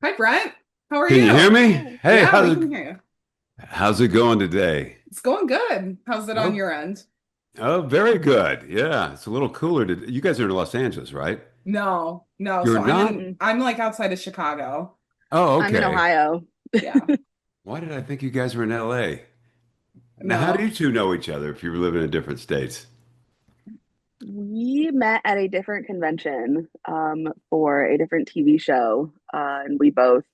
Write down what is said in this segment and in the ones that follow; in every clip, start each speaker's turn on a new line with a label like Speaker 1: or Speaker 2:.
Speaker 1: Hi, Brent. How are
Speaker 2: Can you hear
Speaker 1: you?
Speaker 2: me? Hey,
Speaker 1: Yeah, we
Speaker 2: how's
Speaker 1: can
Speaker 2: it
Speaker 1: hear you.
Speaker 2: how's it going today?
Speaker 1: It's going good. How's it on
Speaker 2: Oh,
Speaker 1: your end?
Speaker 2: oh, very good. Yeah, it's a little cooler to you guys are in Los Angeles, right?
Speaker 1: No, no.
Speaker 2: You're
Speaker 1: So I'm
Speaker 2: not?
Speaker 1: in,
Speaker 3: Mm-mm.
Speaker 1: I'm like outside of Chicago.
Speaker 2: Oh,
Speaker 3: I'm in
Speaker 2: okay.
Speaker 3: Ohio.
Speaker 1: Yeah.
Speaker 2: Why did I think you guys were in LA? Now, how do you
Speaker 1: No.
Speaker 2: two know each other if you live in different states?
Speaker 3: We met at a different convention for a different TV show, and we both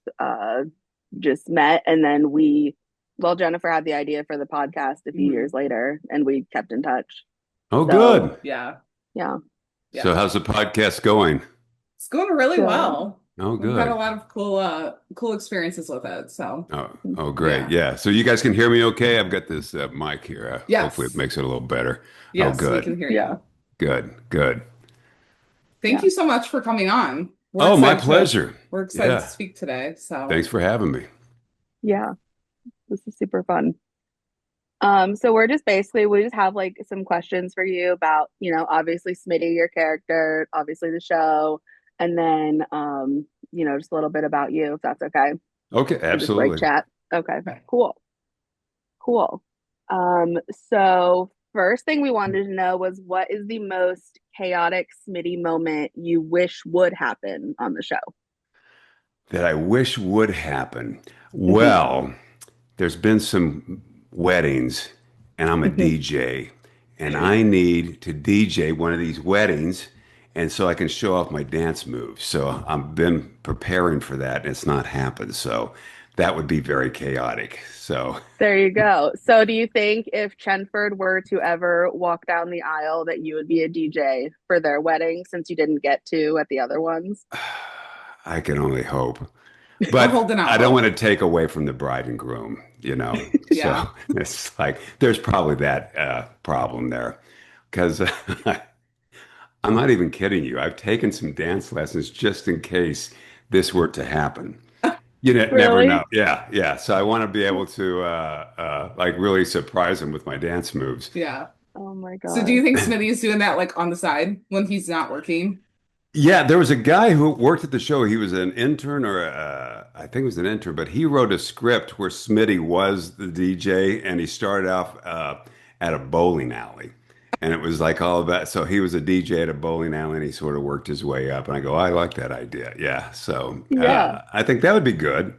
Speaker 3: just met. And then Jennifer had the idea for the podcast a few
Speaker 1: Hmm.
Speaker 3: years later, and we kept in touch.
Speaker 2: Oh,
Speaker 3: So,
Speaker 2: good.
Speaker 1: Yeah.
Speaker 3: yeah,
Speaker 2: So,
Speaker 1: Yeah.
Speaker 2: how's the podcast going?
Speaker 1: It's going really
Speaker 3: good.
Speaker 1: well.
Speaker 2: Oh,
Speaker 1: We've had a
Speaker 2: good.
Speaker 1: lot of cool experiences with it. So
Speaker 2: Oh, great.
Speaker 1: yeah.
Speaker 2: Yeah. So you guys can hear me okay? I've got this mic here. Hopefully it
Speaker 1: Yes.
Speaker 2: makes it a little better. Oh,
Speaker 1: Yes, we
Speaker 2: good.
Speaker 1: can hear
Speaker 3: Yeah,
Speaker 1: you.
Speaker 2: Good. Good.
Speaker 1: Thank
Speaker 3: yeah,
Speaker 1: you so much for coming on.
Speaker 2: Oh, my pleasure.
Speaker 1: We're excited to
Speaker 2: Yeah.
Speaker 1: speak today. So
Speaker 2: Thanks for having me.
Speaker 3: yeah. This is super fun. So we just have like some questions for you about, obviously Smitty, your character, obviously the show, and then just a little bit about you, if that's okay.
Speaker 2: Okay,
Speaker 3: We'll just like
Speaker 2: absolutely.
Speaker 3: chat. Okay,
Speaker 1: okay.
Speaker 3: cool, cool. So first thing we wanted to know was what is the most chaotic Smitty moment you wish would happen on the show?
Speaker 2: That I wish would happen.
Speaker 3: Hmm.
Speaker 2: Well, there's been some weddings, and I'm a
Speaker 3: Hmm.
Speaker 2: DJ, and I need to DJ one of these weddings, and so I can show off my dance moves. So I've been preparing for that, and it's not happened. So that would be very chaotic. So
Speaker 3: There you go. So, do you think if Chenford were to ever walk down the aisle that you would be a DJ for their wedding since you didn't get to at the other ones?
Speaker 2: I can only hope.
Speaker 1: We're
Speaker 2: But
Speaker 1: holding out
Speaker 2: I don't want
Speaker 1: hope.
Speaker 2: to take away from the bride and groom, you know. So
Speaker 1: Yeah.
Speaker 2: it's like there's probably that problem there because I'm not even kidding you. I've taken some dance lessons just in case this were to happen. You never know.
Speaker 3: Really?
Speaker 2: Yeah, yeah. So I want to be able to like really surprise him with my dance moves.
Speaker 1: Yeah.
Speaker 3: Oh my
Speaker 1: So do you
Speaker 3: gosh.
Speaker 1: think Smitty is doing that like on the side when he's not working?
Speaker 2: Yeah, there was a guy who worked at the show. He was an intern or I think it was an intern, but he wrote a script where Smitty was the DJ and he started off at a bowling alley. And it was like all about, so he was a DJ at a bowling alley and he sort of worked his way up. And I go, I like that idea. Yeah. So
Speaker 3: Yeah.
Speaker 2: I think that would be good.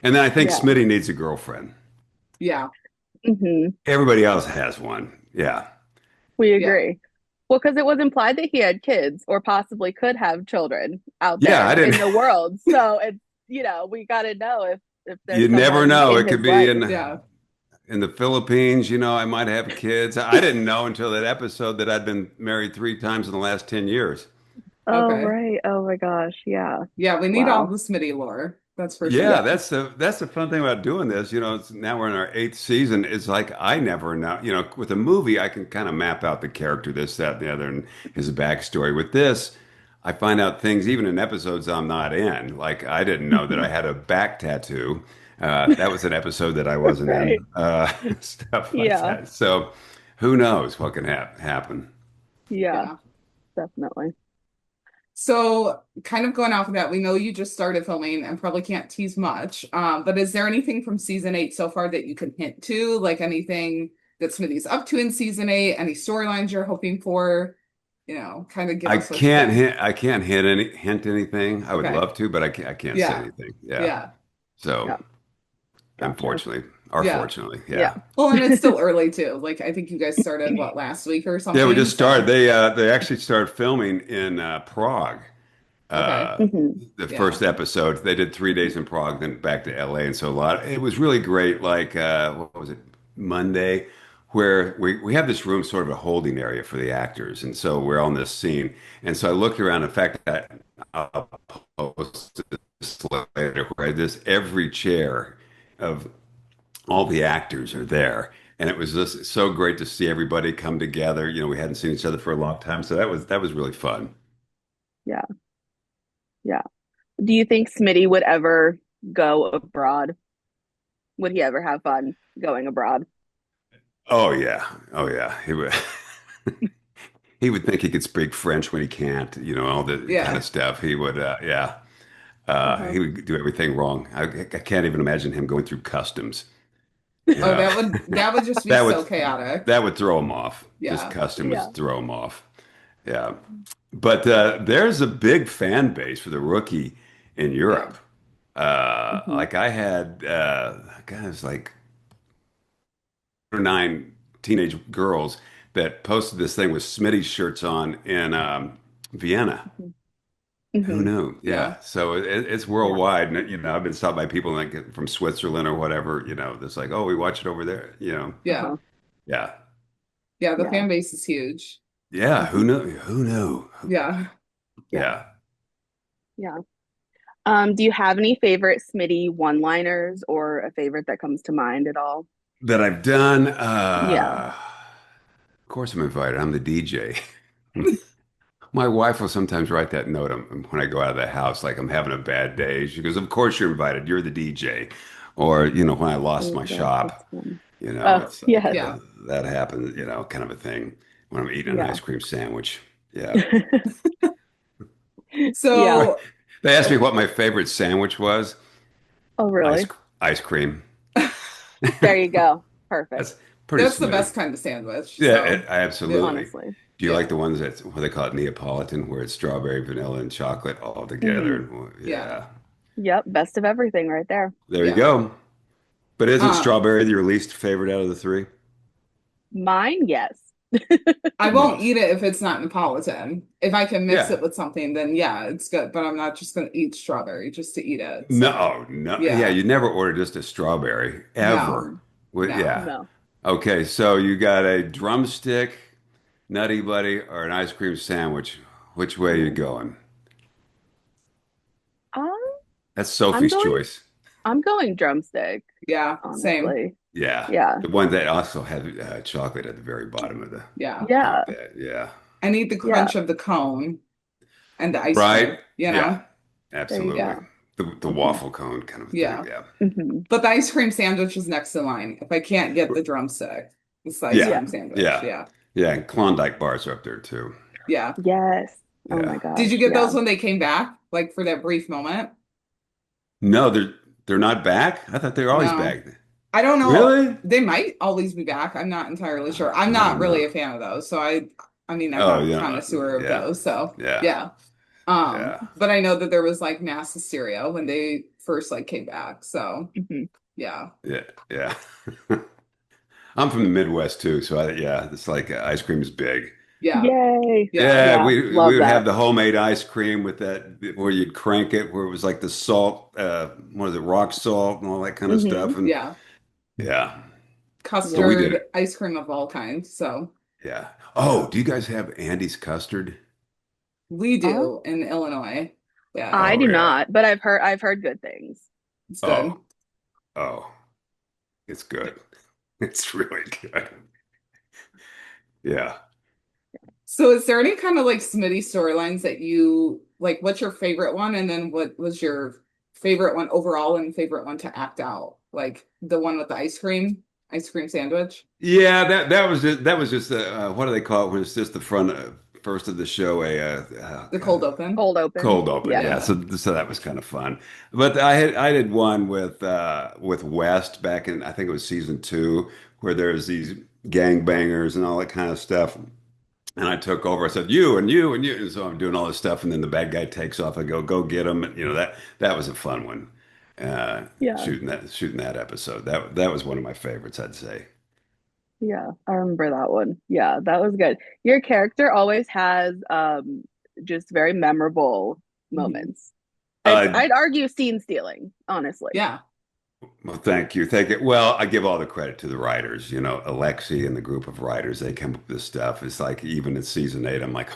Speaker 2: And then I think
Speaker 3: Yeah.
Speaker 2: Smitty needs a girlfriend.
Speaker 1: Yeah.
Speaker 3: Hmm.
Speaker 2: Everybody else has one. Yeah.
Speaker 3: We
Speaker 1: Yeah.
Speaker 3: agree. Well, because it was implied that he had kids or possibly could have children out
Speaker 2: Yeah, I
Speaker 3: there
Speaker 2: didn't,
Speaker 3: in the world. So it's, we got to know if there's
Speaker 2: you never
Speaker 3: someone
Speaker 2: know.
Speaker 3: in
Speaker 2: It could
Speaker 3: his
Speaker 2: be
Speaker 3: life.
Speaker 1: Yeah.
Speaker 2: in the Philippines, I might have kids. I didn't know until that episode that I'd been married 3 times in the last 10 years.
Speaker 3: Oh,
Speaker 1: Okay.
Speaker 3: right. Oh my gosh. Yeah.
Speaker 1: Yeah, we need all
Speaker 3: Wow.
Speaker 1: the Smitty lore. That's for
Speaker 2: Yeah,
Speaker 1: sure.
Speaker 3: Yeah.
Speaker 2: that's the fun thing about doing this. Now we're in our eighth season. It's like I never know. With a movie, I can kind of map out the character, this, that, and the other, and his backstory. With this, I find out things even in episodes I'm not in. Like I didn't know that I had a back tattoo. That was an episode that I wasn't
Speaker 3: Right.
Speaker 2: in. Stuff like
Speaker 3: Yeah.
Speaker 2: that. So who knows what can happen?
Speaker 3: Yeah.
Speaker 1: Yeah.
Speaker 3: Definitely.
Speaker 1: So kind of going off of that, we know you just started filming and probably can't tease much. But is there anything from season 8 so far that you can hint to? Like anything that Smitty's up to in season 8, any storylines you're hoping for? Kind of give us what you can.
Speaker 2: I can't hint anything. I would
Speaker 1: Okay.
Speaker 2: love to, but I can't say
Speaker 1: Yeah.
Speaker 2: anything. Yeah.
Speaker 1: Yeah.
Speaker 2: So
Speaker 3: Yeah. Gotcha.
Speaker 2: unfortunately, or
Speaker 1: Yeah.
Speaker 2: fortunately,
Speaker 3: Yeah.
Speaker 2: yeah.
Speaker 1: Well, and it's still early too. Like I think you guys started what last week or
Speaker 2: Yeah, we
Speaker 1: something.
Speaker 2: just started.
Speaker 1: So
Speaker 2: They actually started filming in Prague.
Speaker 1: okay.
Speaker 2: Uh,
Speaker 3: Hmm.
Speaker 2: the
Speaker 1: Yeah.
Speaker 2: first episode, they did 3 days in Prague, then back to LA, and so it was really great. Like what was it, Monday, where we have this room, sort of a holding area for the actors, and so we're on this scene, and so I looked around. In fact, I'll post this later, where this every chair of all the actors are there. And it was just so great to see everybody come together. We hadn't seen each other for a long time, so that was really fun.
Speaker 3: Yeah. Yeah. Do you think Smitty would ever go abroad? Would he ever have fun going abroad?
Speaker 2: Oh yeah, oh yeah. He would he would think he could speak French when he can't. All the kind of
Speaker 1: Yeah.
Speaker 2: stuff. He would, yeah.
Speaker 3: Uh-huh.
Speaker 2: He would do everything wrong. I can't even imagine him going through customs.
Speaker 1: Oh,
Speaker 2: Yeah,
Speaker 1: that would just be
Speaker 2: that would
Speaker 1: so chaotic.
Speaker 2: that would throw him off. Just
Speaker 1: Yeah.
Speaker 2: customs
Speaker 3: Yeah.
Speaker 2: would throw him off. Yeah, but there's a big fan base for the rookie in
Speaker 1: Yeah.
Speaker 2: Europe.
Speaker 3: Hmm.
Speaker 2: Like I had guys like 9 teenage girls that posted this thing with Smitty shirts on in Vienna.
Speaker 3: Hmm.
Speaker 2: Who
Speaker 3: Hmm.
Speaker 2: knew?
Speaker 1: Yeah.
Speaker 2: Yeah. So it's
Speaker 3: Yeah.
Speaker 2: worldwide. And, I've been stopped by people like from Switzerland or whatever, that's like, oh, we watch it over there,
Speaker 1: Yeah.
Speaker 3: Uh-huh.
Speaker 2: Yeah.
Speaker 1: Yeah. The
Speaker 3: Yeah.
Speaker 1: fan base is huge.
Speaker 2: Yeah. Who
Speaker 3: Hmm.
Speaker 2: knew? Who knew?
Speaker 1: Yeah.
Speaker 3: Yeah.
Speaker 2: Yeah.
Speaker 3: Yeah. Do you have any favorite Smitty one-liners or a favorite that comes to mind at all?
Speaker 2: That I've done.
Speaker 3: Yeah.
Speaker 2: Of course I'm invited. I'm the DJ. My wife will sometimes write that note when I go out of the house, like I'm having a bad day. She goes, "Of course you're invited. You're the DJ." Or, when I lost my
Speaker 3: That's
Speaker 2: shop,
Speaker 3: fun. Oh,
Speaker 2: it's like
Speaker 3: yes.
Speaker 1: Yeah.
Speaker 2: that happens, kind of a thing when I'm eating an
Speaker 3: Yeah.
Speaker 2: ice cream sandwich. Yeah.
Speaker 3: Yeah.
Speaker 1: So
Speaker 2: They asked me what my favorite sandwich was.
Speaker 3: Oh,
Speaker 2: Ice
Speaker 3: really?
Speaker 2: ice cream.
Speaker 3: There you go. Perfect.
Speaker 2: That's pretty
Speaker 1: that's the
Speaker 2: Smitty.
Speaker 1: best kind of sandwich.
Speaker 2: Yeah,
Speaker 1: So, yeah.
Speaker 2: absolutely.
Speaker 3: Honestly.
Speaker 2: Do you like
Speaker 1: Yeah.
Speaker 2: the ones that what they call it Neapolitan, where it's strawberry, vanilla, and chocolate all together?
Speaker 3: Hmm.
Speaker 2: And
Speaker 1: Yeah.
Speaker 2: yeah,
Speaker 3: Yep. Best of everything right there.
Speaker 2: there you
Speaker 1: Yeah.
Speaker 2: go. But isn't
Speaker 1: Um,
Speaker 2: strawberry your least favorite out of the three?
Speaker 3: Mine, yes.
Speaker 1: I won't eat
Speaker 2: Most.
Speaker 1: it if it's not Neapolitan. If I can mix it
Speaker 2: Yeah.
Speaker 1: with something, then yeah, it's good. But I'm not just gonna eat strawberry just to eat it. So
Speaker 2: No, no. Yeah,
Speaker 1: yeah.
Speaker 2: you never order just a strawberry ever.
Speaker 1: No.
Speaker 2: Yeah.
Speaker 1: No.
Speaker 3: No.
Speaker 2: Okay, so you got a drumstick, Nutty Buddy, or an ice cream sandwich. Which way are you
Speaker 3: Ooh.
Speaker 2: going?
Speaker 3: Um,
Speaker 2: That's
Speaker 3: I'm
Speaker 2: Sophie's
Speaker 3: going
Speaker 2: choice.
Speaker 3: I'm going drumstick,
Speaker 1: Yeah. Same.
Speaker 3: honestly.
Speaker 2: Yeah.
Speaker 3: Yeah.
Speaker 2: The one that also had chocolate at the very bottom of the
Speaker 1: Yeah.
Speaker 3: Yeah.
Speaker 2: not bad. Yeah.
Speaker 1: I need the
Speaker 3: Yeah.
Speaker 1: crunch of the cone and the ice
Speaker 2: Right?
Speaker 1: cream, you
Speaker 2: Yeah.
Speaker 1: know?
Speaker 3: There you
Speaker 2: Absolutely.
Speaker 1: Yeah.
Speaker 3: go.
Speaker 2: The
Speaker 3: Hmm.
Speaker 2: waffle cone kind of thing.
Speaker 1: Yeah.
Speaker 2: Yeah.
Speaker 3: Hmm.
Speaker 1: But the ice cream sandwich is next in line. If I can't get the drumstick, it's the ice
Speaker 2: Yeah.
Speaker 3: Yeah.
Speaker 1: cream sandwich.
Speaker 2: Yeah.
Speaker 1: Yeah.
Speaker 2: Yeah. And Klondike bars are up there too.
Speaker 1: Yeah.
Speaker 3: Yes. Oh my
Speaker 2: Yeah.
Speaker 1: Did you
Speaker 3: gosh.
Speaker 1: get
Speaker 3: Yeah.
Speaker 1: those when they came back? Like for that brief moment?
Speaker 2: No, they're not back. I thought they were always
Speaker 1: No.
Speaker 2: back.
Speaker 1: I don't know.
Speaker 2: Really?
Speaker 1: They might always be back. I'm not entirely sure. I'm
Speaker 2: I
Speaker 1: not
Speaker 2: don't
Speaker 1: really
Speaker 2: know.
Speaker 1: a fan of those. So I mean, I'm
Speaker 2: Oh,
Speaker 1: not a
Speaker 2: yeah.
Speaker 1: connoisseur of
Speaker 2: Yeah.
Speaker 1: those. So
Speaker 2: Yeah.
Speaker 1: yeah.
Speaker 2: Yeah.
Speaker 1: But I know that there was like mass hysteria when they first like came back. So
Speaker 3: Hmm.
Speaker 1: yeah.
Speaker 2: Yeah. Yeah. I'm from the Midwest too, so yeah, it's like ice cream is big.
Speaker 1: Yeah.
Speaker 3: Yay.
Speaker 1: Yeah.
Speaker 2: Yeah,
Speaker 3: Yeah.
Speaker 2: we
Speaker 3: Love
Speaker 2: would have
Speaker 3: that.
Speaker 2: the homemade ice cream with that where you'd crank it, where it was like the salt, what is it, rock salt and all that kind of
Speaker 3: Hmm.
Speaker 2: stuff. And
Speaker 1: Yeah.
Speaker 2: yeah, so we
Speaker 3: Yeah.
Speaker 2: did
Speaker 1: Custard,
Speaker 2: it.
Speaker 1: ice cream of all kinds. So
Speaker 2: Yeah.
Speaker 1: yeah.
Speaker 2: Oh, do you guys have Andy's custard?
Speaker 1: We
Speaker 3: Uh,
Speaker 1: do in Illinois. Yeah.
Speaker 3: I
Speaker 2: Oh
Speaker 3: do
Speaker 2: yeah.
Speaker 3: not, but I've heard good things.
Speaker 1: It's good.
Speaker 2: Oh, oh, it's good. It's really good. Yeah.
Speaker 1: So is there any kind of like Smitty storylines that you like? What's your favorite one? And then what was your favorite one overall and favorite one to act out? Like the one with the ice cream sandwich,
Speaker 2: Yeah, that was just what do they call it when it's just the front first of the show oh
Speaker 1: the
Speaker 2: God,
Speaker 1: cold open.
Speaker 3: Cold open.
Speaker 2: cold open.
Speaker 3: Yeah.
Speaker 2: Yeah,
Speaker 1: Yeah.
Speaker 2: so that was kind of fun. But I did one with West back in I think it was season 2 where there's these gangbangers and all that kind of stuff. And I took over. I said, "You and you and you." And so I'm doing all this stuff, and then the bad guy takes off. I go get him. And, that was a fun one.
Speaker 3: Yeah.
Speaker 2: Shooting that episode. That was one of my favorites, I'd say.
Speaker 3: Yeah. I remember that one. Yeah, that was good. Your character always has just very memorable
Speaker 1: Mhm.
Speaker 3: moments. I'd
Speaker 2: Uh,
Speaker 3: I'd argue scene stealing, honestly.
Speaker 1: Yeah.
Speaker 2: well, thank you, thank you. Well, I give all the credit to the writers. Alexi and the group of writers. They come up with this stuff. It's like even in season 8, I'm like,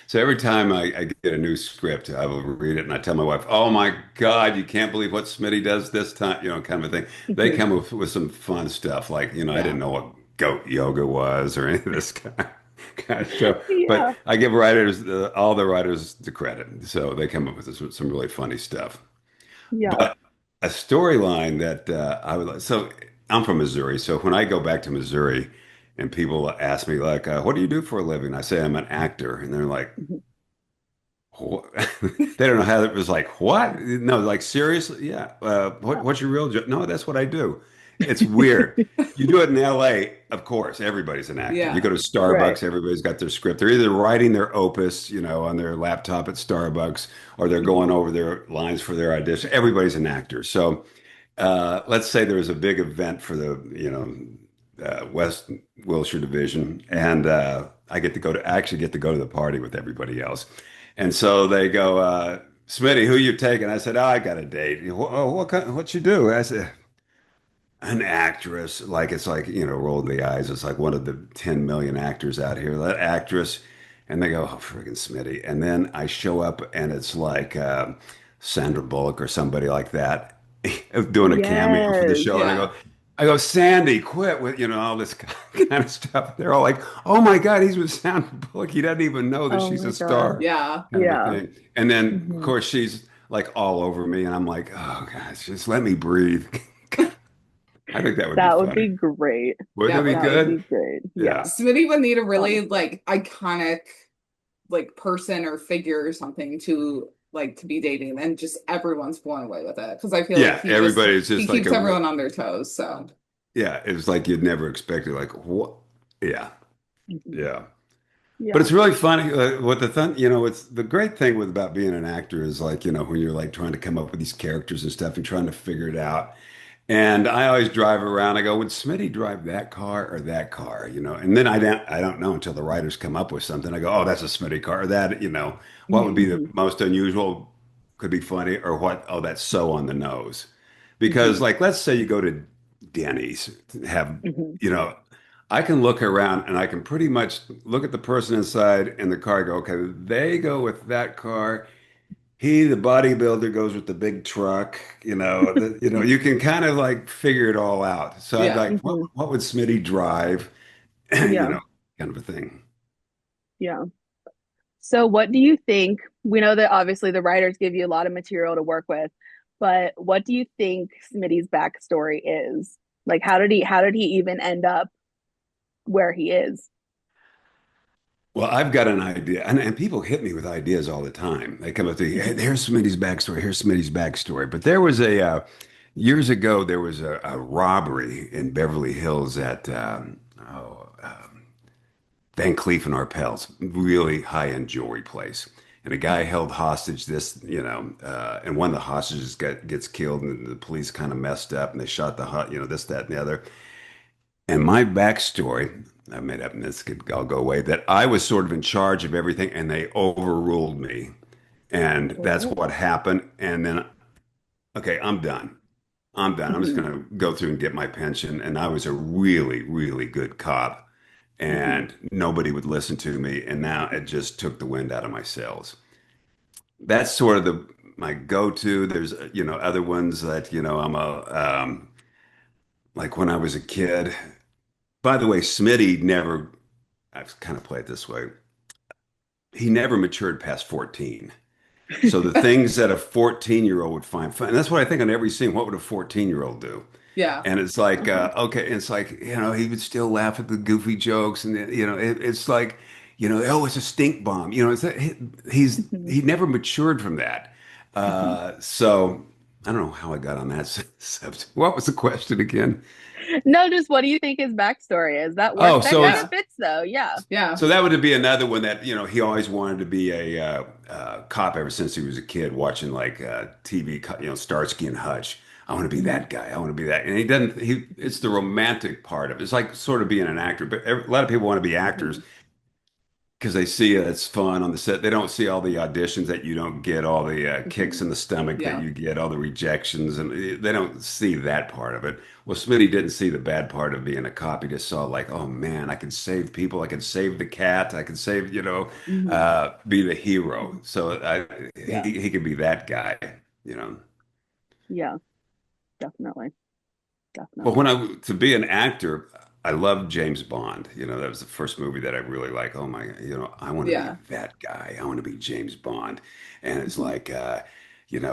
Speaker 2: so every time I get a new script, I will read it and I tell my wife, "Oh my God, you can't believe what Smitty does this time," kind of a thing. They
Speaker 3: Mhm.
Speaker 2: come up with some fun stuff, like I
Speaker 1: Yeah.
Speaker 2: didn't know what goat yoga was or any of this kind of stuff.
Speaker 3: Yeah.
Speaker 2: But I give writers all the writers the credit, so they come up with some really funny stuff.
Speaker 3: Yeah.
Speaker 2: But a storyline that I would like. So I'm from Missouri. So when I go back to Missouri and people ask me, like, what do you do for a living? I say I'm an actor. And they're like,
Speaker 3: Mhm.
Speaker 2: They don't know how it was like, what? No, like seriously? Yeah. What's your real job? No, that's what I do. It's weird. You do it in LA, of course, everybody's an actor. You go
Speaker 1: Yeah.
Speaker 2: to
Speaker 3: Right.
Speaker 2: Starbucks, everybody's got their script. They're either writing their opus, on their laptop at Starbucks, or they're going
Speaker 1: Mhm.
Speaker 2: over their lines for their audition. Everybody's an actor. So let's say there was a big event for the, West Wilshire Division, and I actually get to go to the party with everybody else. And so they go, Smitty, who you taking? I said, oh, I got a date. Oh, what you do? I said, an actress. Like it's like, roll the eyes. It's like one of the 10 million actors out here. That actress. And they go, oh, friggin' Smitty. And then I show up and it's like Sandra Bullock or somebody like that doing a cameo for the
Speaker 3: Yes.
Speaker 2: show. And
Speaker 1: Yeah.
Speaker 2: I go, Sandy, quit with, all this kind of stuff. They're all like, oh my God, he's with Sandra Bullock. He doesn't even know that
Speaker 3: Oh
Speaker 2: she's
Speaker 3: my
Speaker 2: a
Speaker 3: gosh.
Speaker 2: star,
Speaker 1: Yeah.
Speaker 2: kind of a
Speaker 3: Yeah.
Speaker 2: thing. And then, of
Speaker 3: Hmm.
Speaker 2: course, she's like all over me. And I'm like, oh gosh, just let me breathe. I think that would be
Speaker 3: That would
Speaker 2: funny.
Speaker 3: be great.
Speaker 2: Wouldn't
Speaker 1: That
Speaker 2: it be
Speaker 1: would
Speaker 3: That would
Speaker 1: be.
Speaker 3: be
Speaker 2: good?
Speaker 3: great. Yeah,
Speaker 2: Yeah.
Speaker 1: Smitty would need a really
Speaker 3: honestly.
Speaker 1: like iconic like person or figure or something to be dating and just everyone's blown away with it because I feel like
Speaker 2: Yeah. Everybody's
Speaker 1: he
Speaker 2: just like
Speaker 1: keeps everyone on their toes. So
Speaker 2: yeah, it's like you'd never expect it. Like, what? Yeah.
Speaker 3: Mhm.
Speaker 2: Yeah. But
Speaker 3: Yeah.
Speaker 2: it's really funny. What the fun, it's the great thing with about being an actor is like, when you're like trying to come up with these characters and stuff and trying to figure it out. And I always drive around. I go, would Smitty drive that car or that car? And then I don't know until the writers come up with something. I go, oh, that's a Smitty car. Or that, what would be the
Speaker 3: Hmm.
Speaker 2: most unusual, could be funny, or what? Oh, that's so on the nose. Because
Speaker 3: Hmm.
Speaker 2: like, let's say you go to Denny's, have,
Speaker 3: Hmm.
Speaker 2: you know, I can look around and I can pretty much look at the person inside in the car, go, okay, they go with that car. The bodybuilder, goes with the big truck. You can kind of like figure it all out. So I'd
Speaker 1: yeah.
Speaker 2: like,
Speaker 3: Hmm.
Speaker 2: what would Smitty drive? You
Speaker 3: Yeah.
Speaker 2: know, kind of a thing.
Speaker 3: Yeah. So what do you think? We know that obviously the writers give you a lot of material to work with, but what do you think Smitty's backstory is? Like how did he even end up where he is?
Speaker 2: Well, I've got an idea, and people hit me with ideas all the time. They come up to me, hey, here's Smitty's backstory. Here's Smitty's backstory. But there was years ago, there was a robbery in Beverly Hills at Van Cleef and Arpels, really high-end jewelry place. And a guy held hostage and one of the hostages gets killed, and the police kind of messed up, and they shot this, that, and the other. And my backstory, I made up, and this could all go away, that I was sort of in charge of everything, and they overruled me, and that's
Speaker 3: Oh.
Speaker 2: what happened. And then, okay, I'm done. I'm done. I'm just
Speaker 3: Hmm.
Speaker 2: going to go through and get my pension. And I was a really, really good cop,
Speaker 3: Hmm.
Speaker 2: and nobody would listen to me. And now it just took the wind out of my sails. That's sort of the my go-to. There's, other ones that, I'm like when I was a kid. By the way, Smitty never, I've kind of played it this way. He never matured past 14. So the things that a 14-year-old would find fun, and that's what I think on every scene. What would a 14-year-old do?
Speaker 1: Yeah.
Speaker 2: And it's like,
Speaker 3: Uh-huh.
Speaker 2: okay, and it's like, he would still laugh at the goofy jokes, and it's like, oh, it's a stink bomb.
Speaker 3: Hmm.
Speaker 2: He never matured from that.
Speaker 3: Hmm.
Speaker 2: So I don't know how I got on that subject. What was the question again?
Speaker 3: No, just what do you think his backstory is? That work
Speaker 2: Oh,
Speaker 3: that
Speaker 2: so
Speaker 3: kind of
Speaker 2: it's
Speaker 1: Yeah.
Speaker 3: fits though. Yeah.
Speaker 1: Yeah.
Speaker 2: so that would be another one that, he always wanted to be a cop ever since he was a kid, watching like TV, Starsky and Hutch. I want to be
Speaker 3: Hmm.
Speaker 2: that guy. I want to be that. And he doesn't, it's the romantic part of it. It's like sort of being an actor, but a lot of people want to be actors
Speaker 3: Hmm.
Speaker 2: because they see it's fun on the set. They don't see all the auditions that you don't get, all the kicks
Speaker 3: Hmm.
Speaker 2: in the stomach that
Speaker 1: Yeah.
Speaker 2: you get, all the rejections, and they don't see that part of it. Well, Smitty didn't see the bad part of being a cop. He just saw like, oh man, I can save people. I can save the cat. I can save,
Speaker 3: Hmm.
Speaker 2: be the hero. So
Speaker 3: Yeah.
Speaker 2: he could be that guy, you know.
Speaker 3: Yeah. Definitely.
Speaker 2: Well,
Speaker 3: Definitely.
Speaker 2: to be an actor, I loved James Bond. That was the first movie that I really like. Oh my, I want to be
Speaker 1: Yeah.
Speaker 2: that guy. I want to be James Bond. And it's
Speaker 3: Hmm.
Speaker 2: like,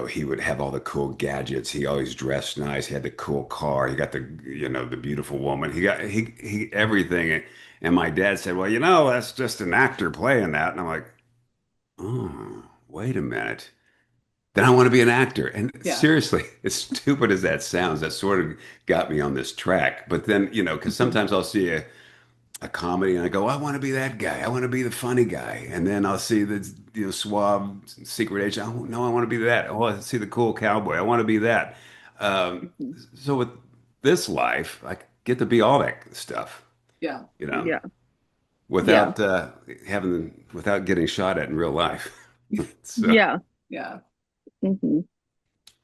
Speaker 2: he would have all the cool gadgets. He always dressed nice. He had the cool car. He got the beautiful woman. He everything. And my dad said, well, that's just an actor playing that. And I'm like, oh. wait a minute. Then I want to be an actor. And
Speaker 1: Yeah.
Speaker 2: seriously, as stupid as that sounds, that sort of got me on this track. But then, because
Speaker 1: Mhm.
Speaker 2: sometimes I'll see a comedy and I go, I want to be that guy. I want to be the funny guy. And then I'll see the, suave secret agent. Oh, no, I want to be that. Oh, I see the cool cowboy. I want to be that. Um,
Speaker 3: Mhm.
Speaker 2: so with this life, I get to be all that stuff,
Speaker 1: Yeah.
Speaker 2: you know,
Speaker 3: Yeah. Yeah.
Speaker 2: without without getting shot at in real life. So,
Speaker 3: Yeah.
Speaker 1: Yeah.
Speaker 3: Hmm.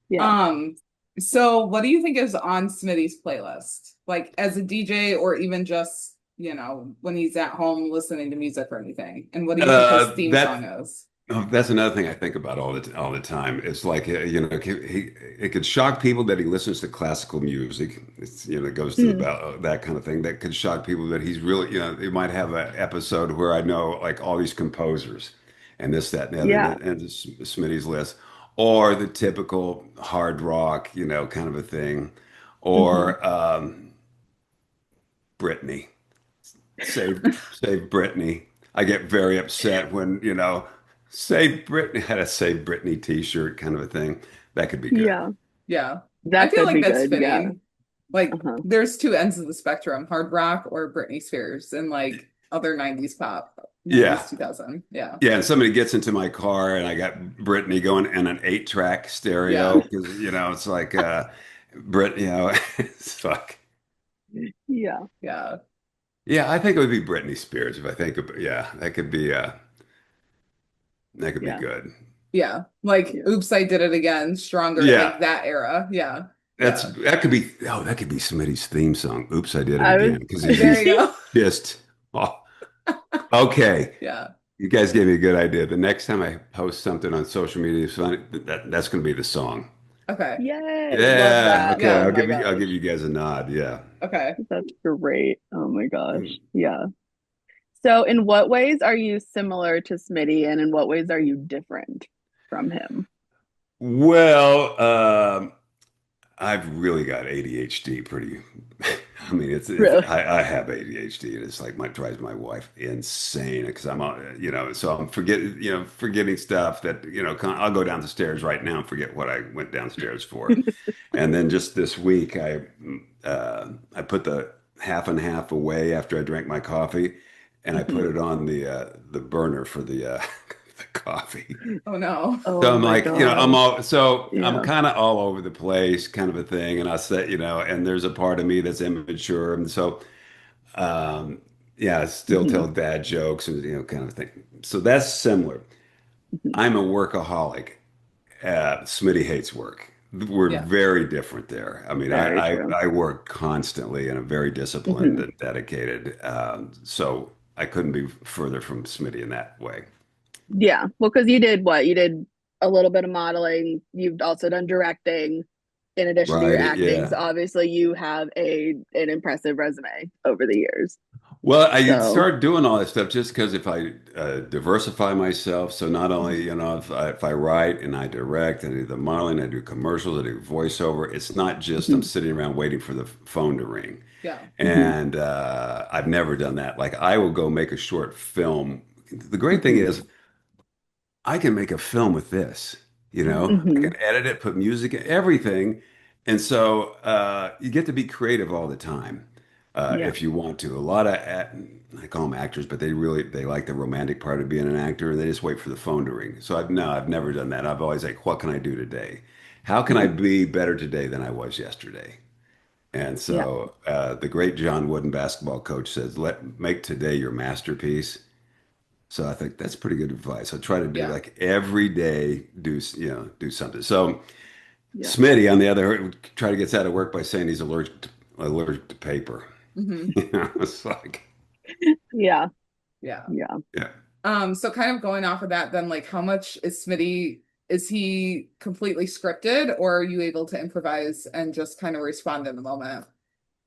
Speaker 3: Yeah.
Speaker 1: Um, so what do you think is on Smitty's playlist? Like as a DJ or even just, when he's at home listening to music or anything? And what do you think his theme song
Speaker 2: that
Speaker 1: is?
Speaker 2: Oh, that's another thing I think about all the time. It's like it could shock people that he listens to classical music. It goes to
Speaker 3: Mm.
Speaker 2: about that kind of thing. That could shock people that he's really, he might have an episode where I know like all these composers and this, that, and the other,
Speaker 3: Yeah.
Speaker 2: and Smitty's list, or the typical hard rock, kind of a thing,
Speaker 3: Hmm.
Speaker 2: or Britney. Save Britney. I get very upset when, save Britney had a Save Britney t-shirt kind of a thing. That could be good.
Speaker 3: Yeah.
Speaker 1: Yeah. I
Speaker 3: That
Speaker 1: feel
Speaker 3: could
Speaker 1: like
Speaker 3: be
Speaker 1: that's
Speaker 3: good. Yeah.
Speaker 1: fitting. Like
Speaker 3: Uh-huh.
Speaker 1: there's two ends of the spectrum, hard rock or Britney Spears and like other 90s pop,
Speaker 2: Yeah.
Speaker 1: 90s 2000. Yeah.
Speaker 2: Yeah. And somebody gets into my car and I got Britney going in an 8-track
Speaker 1: Yeah.
Speaker 2: stereo because, it's like Brit, it's like,
Speaker 3: Yeah.
Speaker 1: Yeah.
Speaker 2: yeah, I think it would be Britney Spears if I think of, yeah, that could be
Speaker 3: Yeah.
Speaker 2: good.
Speaker 1: Yeah. Like
Speaker 3: Yeah.
Speaker 1: Oops, I Did It Again, Stronger, like
Speaker 2: Yeah.
Speaker 1: that era. Yeah.
Speaker 2: That's
Speaker 1: Yeah.
Speaker 2: that could be Smitty's theme song. Oops, I did it
Speaker 3: I was
Speaker 2: again because
Speaker 1: There you
Speaker 2: he's
Speaker 1: go.
Speaker 2: just oh, okay.
Speaker 1: Yeah.
Speaker 2: You guys gave me a good idea. The next time I post something on social media, so that's going to be the song.
Speaker 1: Okay.
Speaker 3: Yay. Love
Speaker 2: Yeah.
Speaker 3: that.
Speaker 2: Okay.
Speaker 3: Oh
Speaker 1: Yeah.
Speaker 3: my
Speaker 2: I'll
Speaker 3: gosh.
Speaker 2: give you guys a nod. Yeah.
Speaker 1: Okay.
Speaker 3: That's great. Oh my
Speaker 2: Hmm.
Speaker 3: gosh. Yeah. So, in what ways are you similar to Smitty, and in what ways are you different from him?
Speaker 2: Well, I've really got ADHD pretty. I mean,
Speaker 3: Really?
Speaker 2: I have ADHD and it's like drives my wife insane because so I'm forgetting stuff that, I'll go down the stairs right now and forget what I went downstairs for. And then just this week, I put the half and half away after I drank my coffee and I put
Speaker 3: Mhm.
Speaker 2: it on the burner for the, the coffee.
Speaker 1: Oh no.
Speaker 3: Oh
Speaker 2: So I'm
Speaker 3: my
Speaker 2: like,
Speaker 3: gosh.
Speaker 2: I'm
Speaker 3: Yeah.
Speaker 2: kind of all over the place, kind of a thing. And I said, and there's a part of me that's immature. And so, um, yeah, I still
Speaker 3: Hmm.
Speaker 2: tell dad jokes and, kind of thing. So that's similar.
Speaker 3: Hmm.
Speaker 2: I'm a workaholic. Smitty hates work. We're
Speaker 1: Yeah.
Speaker 2: very different there. I mean,
Speaker 3: Very true.
Speaker 2: I work constantly and I'm very disciplined
Speaker 3: Hmm.
Speaker 2: and dedicated. So I couldn't be further from Smitty in that way.
Speaker 3: Yeah. Well, because you did what? You did a little bit of modeling. You've also done directing in addition to your
Speaker 2: Right.
Speaker 3: acting.
Speaker 2: Yeah.
Speaker 3: So obviously you have an impressive resume over the years.
Speaker 2: Well, I
Speaker 3: So,
Speaker 2: started doing all this stuff just because if I diversify myself, so not only, if I write and I direct and I do the modeling, I do commercials, I do voiceover, it's not just I'm
Speaker 3: mhm,
Speaker 2: sitting around waiting for the phone to ring.
Speaker 1: Yeah.
Speaker 3: mhm,
Speaker 2: And I've never done that. Like I will go make a short film. The great thing
Speaker 3: mhm,
Speaker 2: is I can make a film with this, I
Speaker 3: mhm.
Speaker 2: can edit it, put music in everything. And so you get to be creative all the time
Speaker 3: Yeah.
Speaker 2: if you want to. A lot of, I call them actors, but they like the romantic part of being an actor and they just wait for the phone to ring. So I've never done that. I've always like, what can I do today? How can I
Speaker 3: Mhm.
Speaker 2: be better today than I was yesterday? And
Speaker 3: Yeah.
Speaker 2: so the great John Wooden basketball coach says, make today your masterpiece. So I think that's pretty good advice. I try to do
Speaker 1: Yeah.
Speaker 2: like every day, do something. So
Speaker 3: Yeah.
Speaker 2: Smitty, on the other hand, try to get out of work by saying he's allergic to paper.
Speaker 1: Hmm.
Speaker 2: It's like,
Speaker 3: Yeah.
Speaker 1: Yeah.
Speaker 3: Yeah.
Speaker 2: yeah.
Speaker 1: So kind of going off of that, then like how much is he completely scripted or are you able to improvise and just kind of respond in the moment?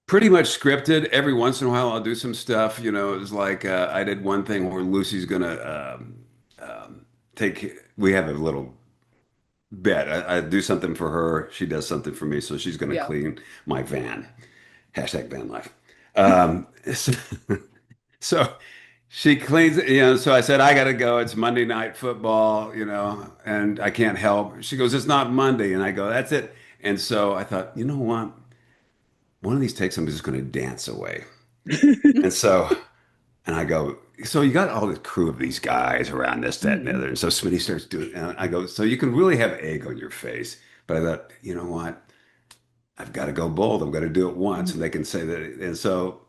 Speaker 2: Pretty much scripted. Every once in a while, I'll do some stuff. It's like I did one thing where Lucy's gonna we have a little bet. I do something for her. She does something for me. So she's gonna
Speaker 1: Yeah.
Speaker 2: clean my van. Hashtag van life. Um, so, so she cleans, so I said, I gotta go. It's Monday night football, and I can't help. She goes, it's not Monday. And I go, that's it. And so I thought, you know what? One of these takes, I'm just going to dance away. And so, and I go, so you got all this crew of these guys around this, that, and the
Speaker 3: Mhm.
Speaker 2: other. And so Smitty starts doing, and I go, so you can really have egg on your face. But I thought, you know what? I've got to go bold. I'm going to do it once. And they can say that. And so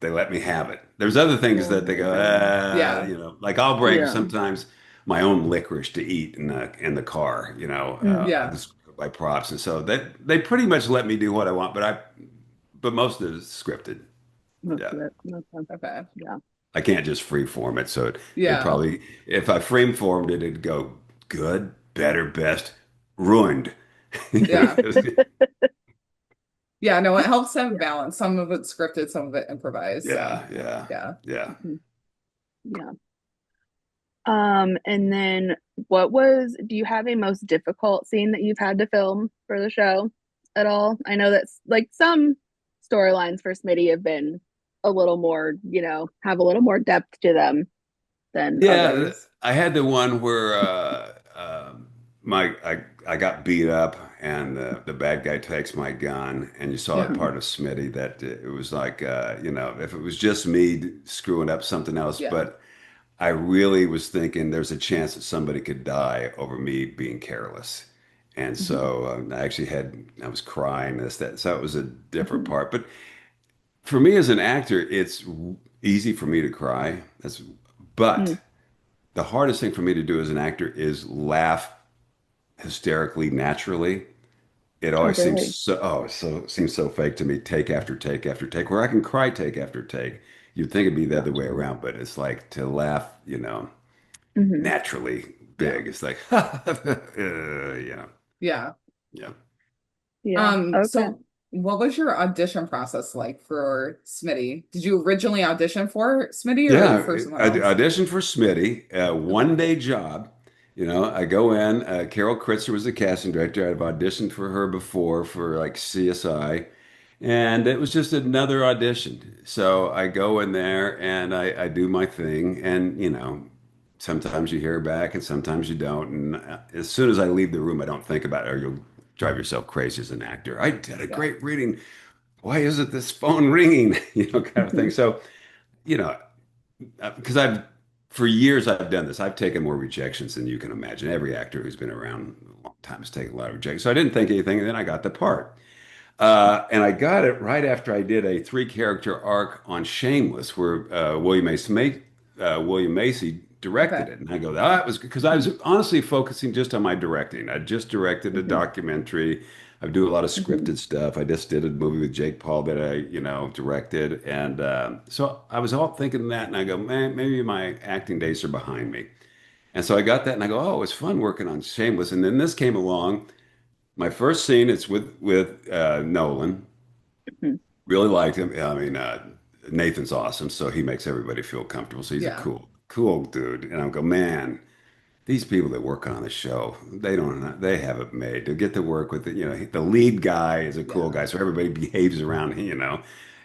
Speaker 2: they let me have it. There's other things
Speaker 3: Oh,
Speaker 2: that they go,
Speaker 3: amazing.
Speaker 1: Yeah.
Speaker 2: like I'll bring
Speaker 3: Yeah.
Speaker 2: sometimes my own licorice to eat in the car,
Speaker 3: Mm.
Speaker 1: Yeah.
Speaker 2: this by props, and so they pretty much let me do what I want, but most of it is scripted.
Speaker 3: Most
Speaker 2: Yeah,
Speaker 3: of it. Okay.
Speaker 1: Okay.
Speaker 3: Yeah.
Speaker 2: I can't just free form it, so it
Speaker 1: Yeah.
Speaker 2: probably if I free formed it, it'd go good, better, best, ruined.
Speaker 1: Yeah. Yeah. No, it helps to have balance. Some of it's scripted, some of it improvised. So
Speaker 2: Yeah, yeah,
Speaker 1: yeah.
Speaker 2: yeah.
Speaker 3: Mhm. Yeah. And then do you have a most difficult scene that you've had to film for the show at all? I know that's like some storylines for Smitty have been a little more, have a little more depth to them than
Speaker 2: Yeah,
Speaker 3: others.
Speaker 2: I had the one where I got beat up and the bad guy takes my gun and you saw it
Speaker 1: Yeah.
Speaker 3: Mhm.
Speaker 2: part of Smitty that it was like if it was just me screwing up something else,
Speaker 1: Yeah.
Speaker 2: but I really was thinking there's a chance that somebody could die over me being careless. And
Speaker 3: Mhm.
Speaker 2: so I was crying this, that. So it was a different
Speaker 3: Mhm.
Speaker 2: part. But for me as an actor, it's easy for me to cry. But
Speaker 3: Mhm.
Speaker 2: the hardest thing for me to do as an actor is laugh hysterically naturally. It
Speaker 3: Oh,
Speaker 2: always
Speaker 3: really?
Speaker 2: seems so fake to me, take after take after take, where I can cry take after take. You'd think it'd be the other way
Speaker 3: Gotcha.
Speaker 2: around, but it's like to laugh,
Speaker 3: Hmm.
Speaker 2: naturally
Speaker 1: Yeah.
Speaker 2: big. It's like,
Speaker 1: Yeah.
Speaker 2: yeah.
Speaker 3: Yeah. Okay.
Speaker 1: So what was your audition process like for Smitty? Did you originally audition for Smitty or
Speaker 2: Yeah,
Speaker 1: for someone
Speaker 2: I
Speaker 1: else?
Speaker 2: auditioned for Smitty, a one
Speaker 1: Okay.
Speaker 2: day job. I go in. Carol Kritzer was the casting director. I've auditioned for her before for like CSI, and it was just another audition. So I go in there and I do my thing, and sometimes you hear back and sometimes you don't. And as soon as I leave the room, I don't think about it, or you'll drive yourself crazy as an actor. I did a
Speaker 1: Yeah.
Speaker 2: great reading. Why isn't this phone ringing? Kind of thing.
Speaker 3: Hmm.
Speaker 2: So, you know because for years I've done this. I've taken more rejections than you can imagine. Every actor who's been around a long time has taken a lot of rejections. So I didn't think anything, and then I got the part. And I got it right after I did a three-character arc on Shameless, where William Macy directed
Speaker 1: Okay.
Speaker 2: it. And I go, that was because I was honestly focusing just on my directing. I just directed a
Speaker 3: Hmm.
Speaker 2: documentary. I do a lot of
Speaker 3: Hmm.
Speaker 2: scripted stuff. I just did a movie with Jake Paul that I, directed. And so I was all thinking that, and I go, man, maybe my acting days are behind me. And so I got that, and I go, oh, it was fun working on Shameless. And then this came along. My first scene, it's with Nolan.
Speaker 3: Hmm.
Speaker 2: Really liked him. I mean, Nathan's awesome, so he makes everybody feel comfortable. So he's a
Speaker 1: Yeah.
Speaker 2: cool dude. And I go, man, these people that work on the show, they have it made to get to work with the lead guy is a cool
Speaker 1: Yeah.
Speaker 2: guy, so everybody behaves around him.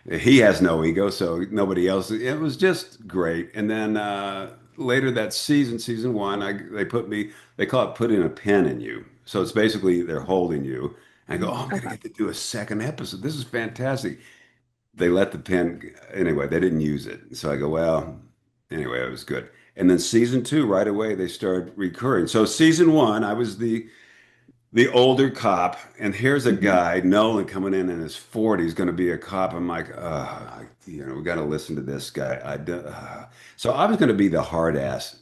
Speaker 2: He has no ego, so nobody else. It was just great. And then later that season one, they call it putting a pin in you. So it's basically they're holding you. And I go, oh, I'm gonna
Speaker 3: Okay.
Speaker 2: get to do a second episode. This is fantastic. They let the pen anyway. They didn't use it, so I go, well, anyway, it was good. And then season two, right away, they started recurring. So season one, I was the older cop, and here's a
Speaker 3: Hmm.
Speaker 2: guy, Nolan, coming in his 40s, going to be a cop. I'm like, we got to listen to this guy. So I was going to be the hard ass,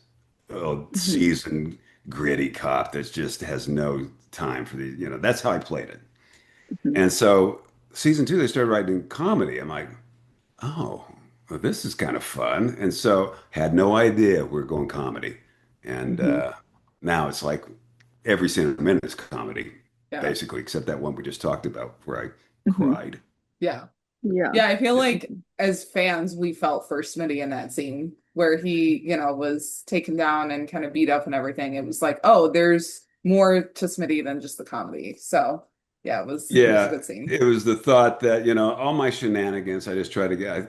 Speaker 3: Hmm.
Speaker 2: seasoned, gritty cop that just has no time for That's how I played it.
Speaker 3: Hmm.
Speaker 2: And so season two, they started writing comedy. I'm like, oh, well, this is kind of fun. And so had no idea we're going comedy. And
Speaker 3: Hmm.
Speaker 2: now it's like every scene I'm in is comedy,
Speaker 1: Yeah.
Speaker 2: basically, except that one we just talked about where I
Speaker 3: Hmm.
Speaker 2: cried.
Speaker 1: Yeah.
Speaker 3: Yeah.
Speaker 1: Yeah. I feel
Speaker 2: Yeah.
Speaker 1: like as fans, we felt for Smitty in that scene where he, was taken down and kind of beat up and everything. It was like, oh, there's more to Smitty than just the comedy. So Yeah, it was a
Speaker 2: Yeah,
Speaker 1: good scene.
Speaker 2: it was the thought that, all my shenanigans, I just try to get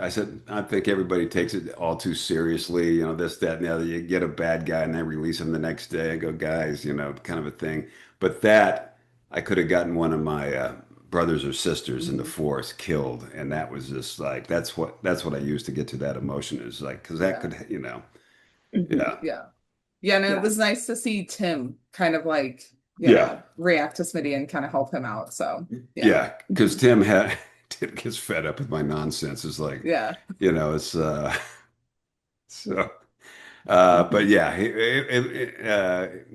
Speaker 2: I said, I think everybody takes it all too seriously, this, that, and the other. You get a bad guy and then release him the next day. I go, guys, kind of a thing. But that, I could have gotten one of my brothers or sisters in the
Speaker 1: Mhm.
Speaker 2: force killed. And that was just like, that's what I used to get to that emotion is like, because that
Speaker 1: Yeah.
Speaker 2: could,
Speaker 3: Hmm.
Speaker 2: yeah,
Speaker 1: Yeah. Yeah, and it
Speaker 3: Yeah.
Speaker 1: was nice to see Tim kind of like,
Speaker 2: yeah,
Speaker 1: react to Smitty and kind of help him out. So, yeah.
Speaker 2: yeah. Because
Speaker 3: Hmm.
Speaker 2: Tim gets fed up with my nonsense. It's like,
Speaker 1: Yeah.
Speaker 2: it's, so. But
Speaker 3: Hmm.
Speaker 2: yeah,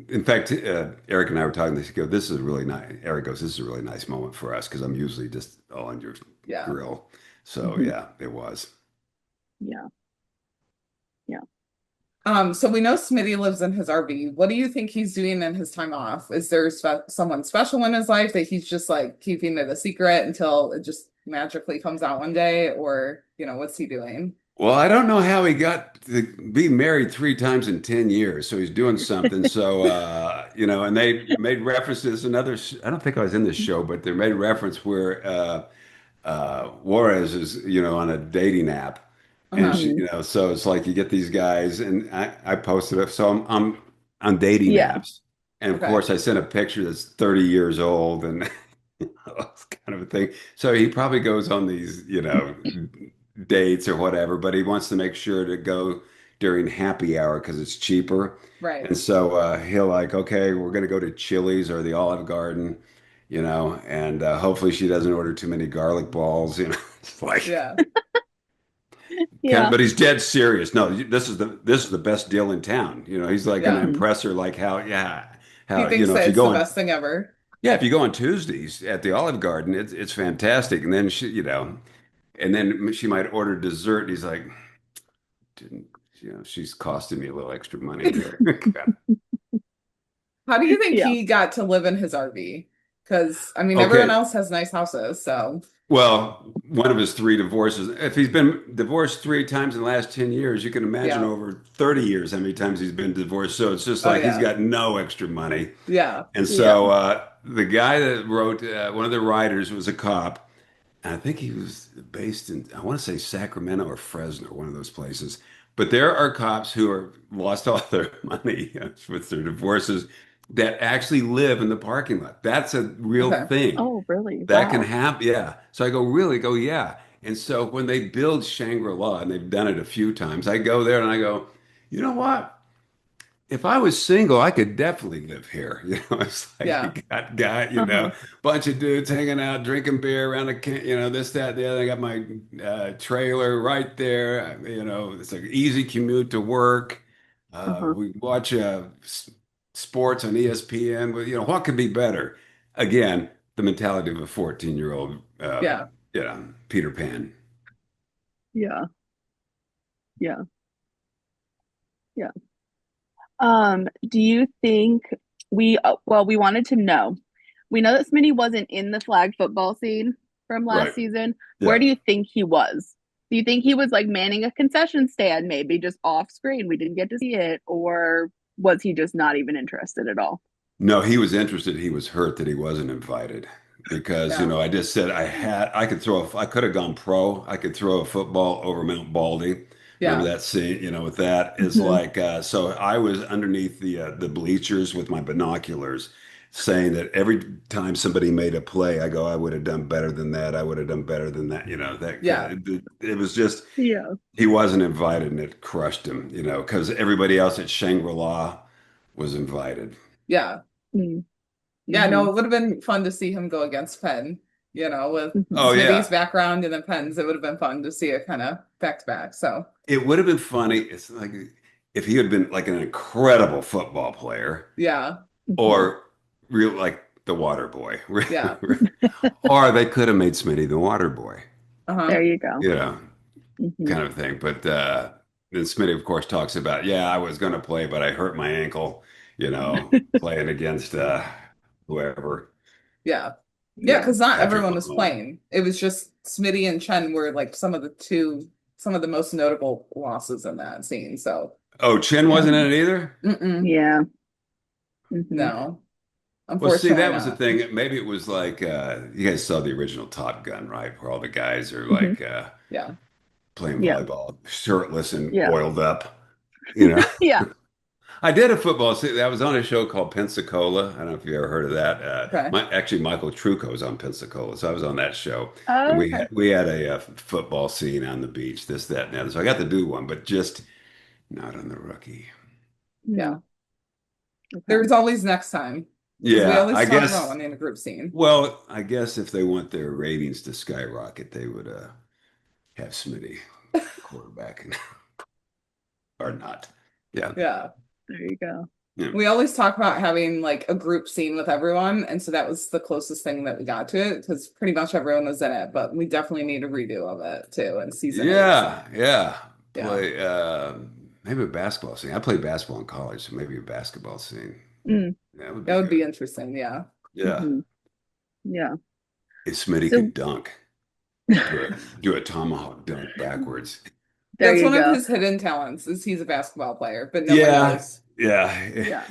Speaker 2: in fact, Eric and I were talking this. He goes, "This is really nice." Eric goes, "This is a really nice moment for us because I'm usually just all on your
Speaker 1: Yeah.
Speaker 2: grill." So
Speaker 3: Hmm.
Speaker 2: yeah, it was.
Speaker 3: Yeah. Yeah.
Speaker 1: So we know Smitty lives in his RV. What do you think he's doing in his time off? Is there someone special in his life that he's just like keeping it a secret until it just magically comes out one day? Or, what's he doing?
Speaker 2: Well, I don't know how he got to be married 3 times in 10 years. So he's doing something. So, and they made references. I don't think I was in this show, but they made reference where Juarez is, on a dating app. And
Speaker 1: Uh-huh.
Speaker 2: she,
Speaker 3: Hmm.
Speaker 2: so it's like you get these guys, and I posted it. So I'm on dating
Speaker 3: Yeah.
Speaker 2: apps. And of
Speaker 1: Okay.
Speaker 2: course, I sent a picture that's 30 years old and it's kind of a thing. So he probably goes on these, dates or whatever, but he wants to make sure to go during happy hour because it's cheaper.
Speaker 1: Right.
Speaker 2: And so he'll like, okay, we're going to go to Chili's or the Olive Garden, and hopefully she doesn't order too many garlic balls, It's like
Speaker 1: Yeah.
Speaker 2: kind of,
Speaker 3: Yeah.
Speaker 2: but he's dead serious. No, this is the best deal in town. He's like going to
Speaker 1: Yeah.
Speaker 3: Hmm.
Speaker 2: impress her like how, yeah,
Speaker 1: He
Speaker 2: how,
Speaker 1: thinks
Speaker 2: if
Speaker 1: that
Speaker 2: you
Speaker 1: it's
Speaker 2: go
Speaker 1: the
Speaker 2: on
Speaker 1: best thing ever.
Speaker 2: yeah, if you go on Tuesdays at the Olive Garden, it's fantastic. And then and then she might order dessert. And he's like, didn't, she's costing me a little extra money here.
Speaker 1: How do you think
Speaker 3: Yeah.
Speaker 1: he got to live in his RV? Because, I mean, everyone
Speaker 2: Okay,
Speaker 1: else has nice houses. So,
Speaker 2: well, one of his 3 divorces. If he's been divorced 3 times in the last 10 years, you can imagine
Speaker 1: yeah.
Speaker 2: over 30 years how many times he's been divorced. So it's just
Speaker 1: Oh,
Speaker 2: like he's
Speaker 1: yeah.
Speaker 2: got no extra money.
Speaker 1: Yeah.
Speaker 2: And
Speaker 3: Yeah.
Speaker 2: so the guy that wrote one of the writers was a cop. And I think he was based in, I want to say Sacramento or Fresno, one of those places. But there are cops who are lost all their money with their divorces that actually live in the parking lot. That's a real
Speaker 1: Okay.
Speaker 2: thing
Speaker 3: Oh, really?
Speaker 2: that can
Speaker 3: Wow.
Speaker 2: happen. Yeah. So I go, really? Go, yeah. And so when they build Shangri-La, and they've done it a few times, I go there and I go, you know what? If I was single, I could definitely live here. It's like you
Speaker 1: Yeah.
Speaker 2: got guy,
Speaker 3: Uh-huh.
Speaker 2: bunch of dudes hanging out, drinking beer around a can, this, that, the other. I got my trailer right there. It's an easy commute to work.
Speaker 3: Uh-huh.
Speaker 2: We watch sports on ESPN. But what could be better? Again, the mentality of a 14-year-old,
Speaker 1: Yeah.
Speaker 2: Peter Pan.
Speaker 3: Yeah. Yeah. Yeah. Do you think well, we wanted to know. We know that Smitty wasn't in the flag football scene from last
Speaker 2: Right.
Speaker 3: season. Where
Speaker 2: Yeah.
Speaker 3: do you think he was? Do you think he was like manning a concession stand, maybe just off screen? We didn't get to see it, or was he just not even interested at all?
Speaker 2: No, he was interested. He was hurt that he wasn't invited because,
Speaker 1: Yeah.
Speaker 2: I just said I could have gone pro. I could throw a football over Mount Baldy. Remember
Speaker 1: Yeah.
Speaker 2: that scene, with that is
Speaker 3: Hmm.
Speaker 2: like, so I was underneath the bleachers with my binoculars saying that every time somebody made a play, I go, I would have done better than that. I would have done better than that. That
Speaker 1: Yeah.
Speaker 2: it was just,
Speaker 3: Yeah.
Speaker 2: he wasn't invited and it crushed him, because everybody else at Shangri-La was invited.
Speaker 1: Yeah. Yeah.
Speaker 3: Mm-hmm.
Speaker 1: No, it would have been fun to see him go against Penn, with
Speaker 3: Hmm.
Speaker 2: Oh
Speaker 1: Smitty's
Speaker 2: yeah.
Speaker 1: background and then Penn's. It would have been fun to see it kind of back to back. So,
Speaker 2: It would have been funny. It's like if he had been like an incredible football player
Speaker 1: yeah.
Speaker 3: Hmm.
Speaker 2: or real like the water boy.
Speaker 1: Yeah.
Speaker 2: Or they could have made Smitty the water boy,
Speaker 3: There
Speaker 1: Uh-huh.
Speaker 3: you go.
Speaker 2: you know,
Speaker 3: Hmm.
Speaker 2: kind of thing. But then Smitty, of course, talks about, yeah, I was going to play, but I hurt my ankle, playing against whoever.
Speaker 1: Yeah. Yeah,
Speaker 3: Yeah.
Speaker 1: because not
Speaker 2: Patrick
Speaker 1: everyone was
Speaker 2: Mahomes.
Speaker 1: playing. It was just Smitty and Chen were like some of the most notable losses in that scene. So,
Speaker 2: Oh, Chin
Speaker 1: yeah.
Speaker 2: wasn't
Speaker 3: Hmm.
Speaker 2: in it either?
Speaker 1: Mm-mm.
Speaker 3: Yeah. Hmm.
Speaker 1: No.
Speaker 2: Well, see,
Speaker 1: Unfortunately
Speaker 2: that was the
Speaker 1: not.
Speaker 2: thing. Maybe it was like you guys saw the original Top Gun, right? Where all the guys are
Speaker 3: Hmm.
Speaker 2: like
Speaker 1: Yeah.
Speaker 2: playing
Speaker 3: Yeah.
Speaker 2: volleyball, shirtless and
Speaker 3: Yeah.
Speaker 2: oiled up. You know,
Speaker 3: Yeah.
Speaker 2: I did a football. See, I was on a show called Pensacola. I don't know if you ever heard of that.
Speaker 1: Okay.
Speaker 2: Actually, Michael Trucco was on Pensacola, so I was on that show, and
Speaker 3: Oh,
Speaker 2: we
Speaker 3: okay.
Speaker 2: had a, football scene on the beach, this, that, and the other. So I got to do one, but just not on the rookie.
Speaker 1: Yeah.
Speaker 3: Hmm. Okay.
Speaker 1: There's always next time because we
Speaker 2: Yeah,
Speaker 1: always
Speaker 2: I
Speaker 1: talk about
Speaker 2: guess.
Speaker 1: one in a group scene.
Speaker 2: Well, I guess if they want their ratings to skyrocket, they would have Smitty quarterback or not. Yeah,
Speaker 1: Yeah.
Speaker 3: There you go.
Speaker 2: yeah,
Speaker 1: We always talk about having like a group scene with everyone. And so that was the closest thing that we got to it because pretty much everyone was in it, but we definitely need a redo of it too in season eight. So
Speaker 2: yeah.
Speaker 1: yeah,
Speaker 2: Play maybe a basketball scene. I played basketball in college, so maybe a basketball scene.
Speaker 3: Mm.
Speaker 2: That would be
Speaker 1: that would be
Speaker 2: good.
Speaker 1: interesting. Yeah.
Speaker 2: Yeah,
Speaker 3: Hmm. Yeah.
Speaker 2: if Smitty
Speaker 3: So
Speaker 2: could dunk, do a tomahawk dunk backwards.
Speaker 3: there
Speaker 1: That's
Speaker 3: you
Speaker 1: one of
Speaker 3: go.
Speaker 1: his hidden talents is he's a basketball player, but no one
Speaker 2: Yeah,
Speaker 1: knows.
Speaker 2: yeah.
Speaker 3: Yeah.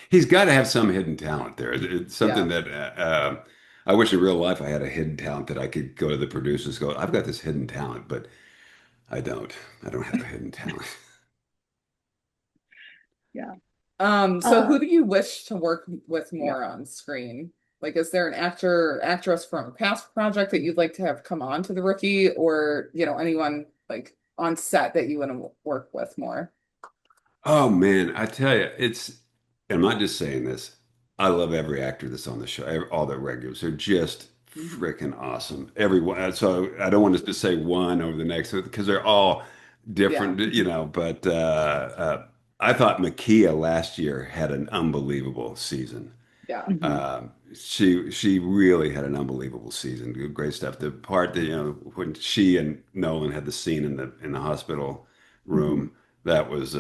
Speaker 2: He's got to have some hidden talent there. It's something
Speaker 1: Yeah.
Speaker 2: that I wish in real life I had a hidden talent that I could go to the producers, go, I've got this hidden talent, but I don't. I don't have a hidden talent.
Speaker 3: Yeah.
Speaker 1: So
Speaker 3: Uh,
Speaker 1: who do you wish to work with
Speaker 3: yeah.
Speaker 1: more on screen? Like, is there an actor, actress from a past project that you'd like to have come on to the rookie, or anyone like on set that you want to work with more?
Speaker 2: Oh man, I tell you, I'm not just saying this. I love every actor that's on the show, all the regulars. They're just
Speaker 1: Mhm.
Speaker 2: freaking awesome. Everyone. So I don't want to just say one over the next because they're all
Speaker 1: Yeah.
Speaker 2: different, but I thought Makia last year had an unbelievable season.
Speaker 1: Yeah.
Speaker 3: Hmm.
Speaker 2: She really had an unbelievable season. Great stuff. The part that when she and Nolan had the scene in the hospital
Speaker 3: Hmm.
Speaker 2: room, that was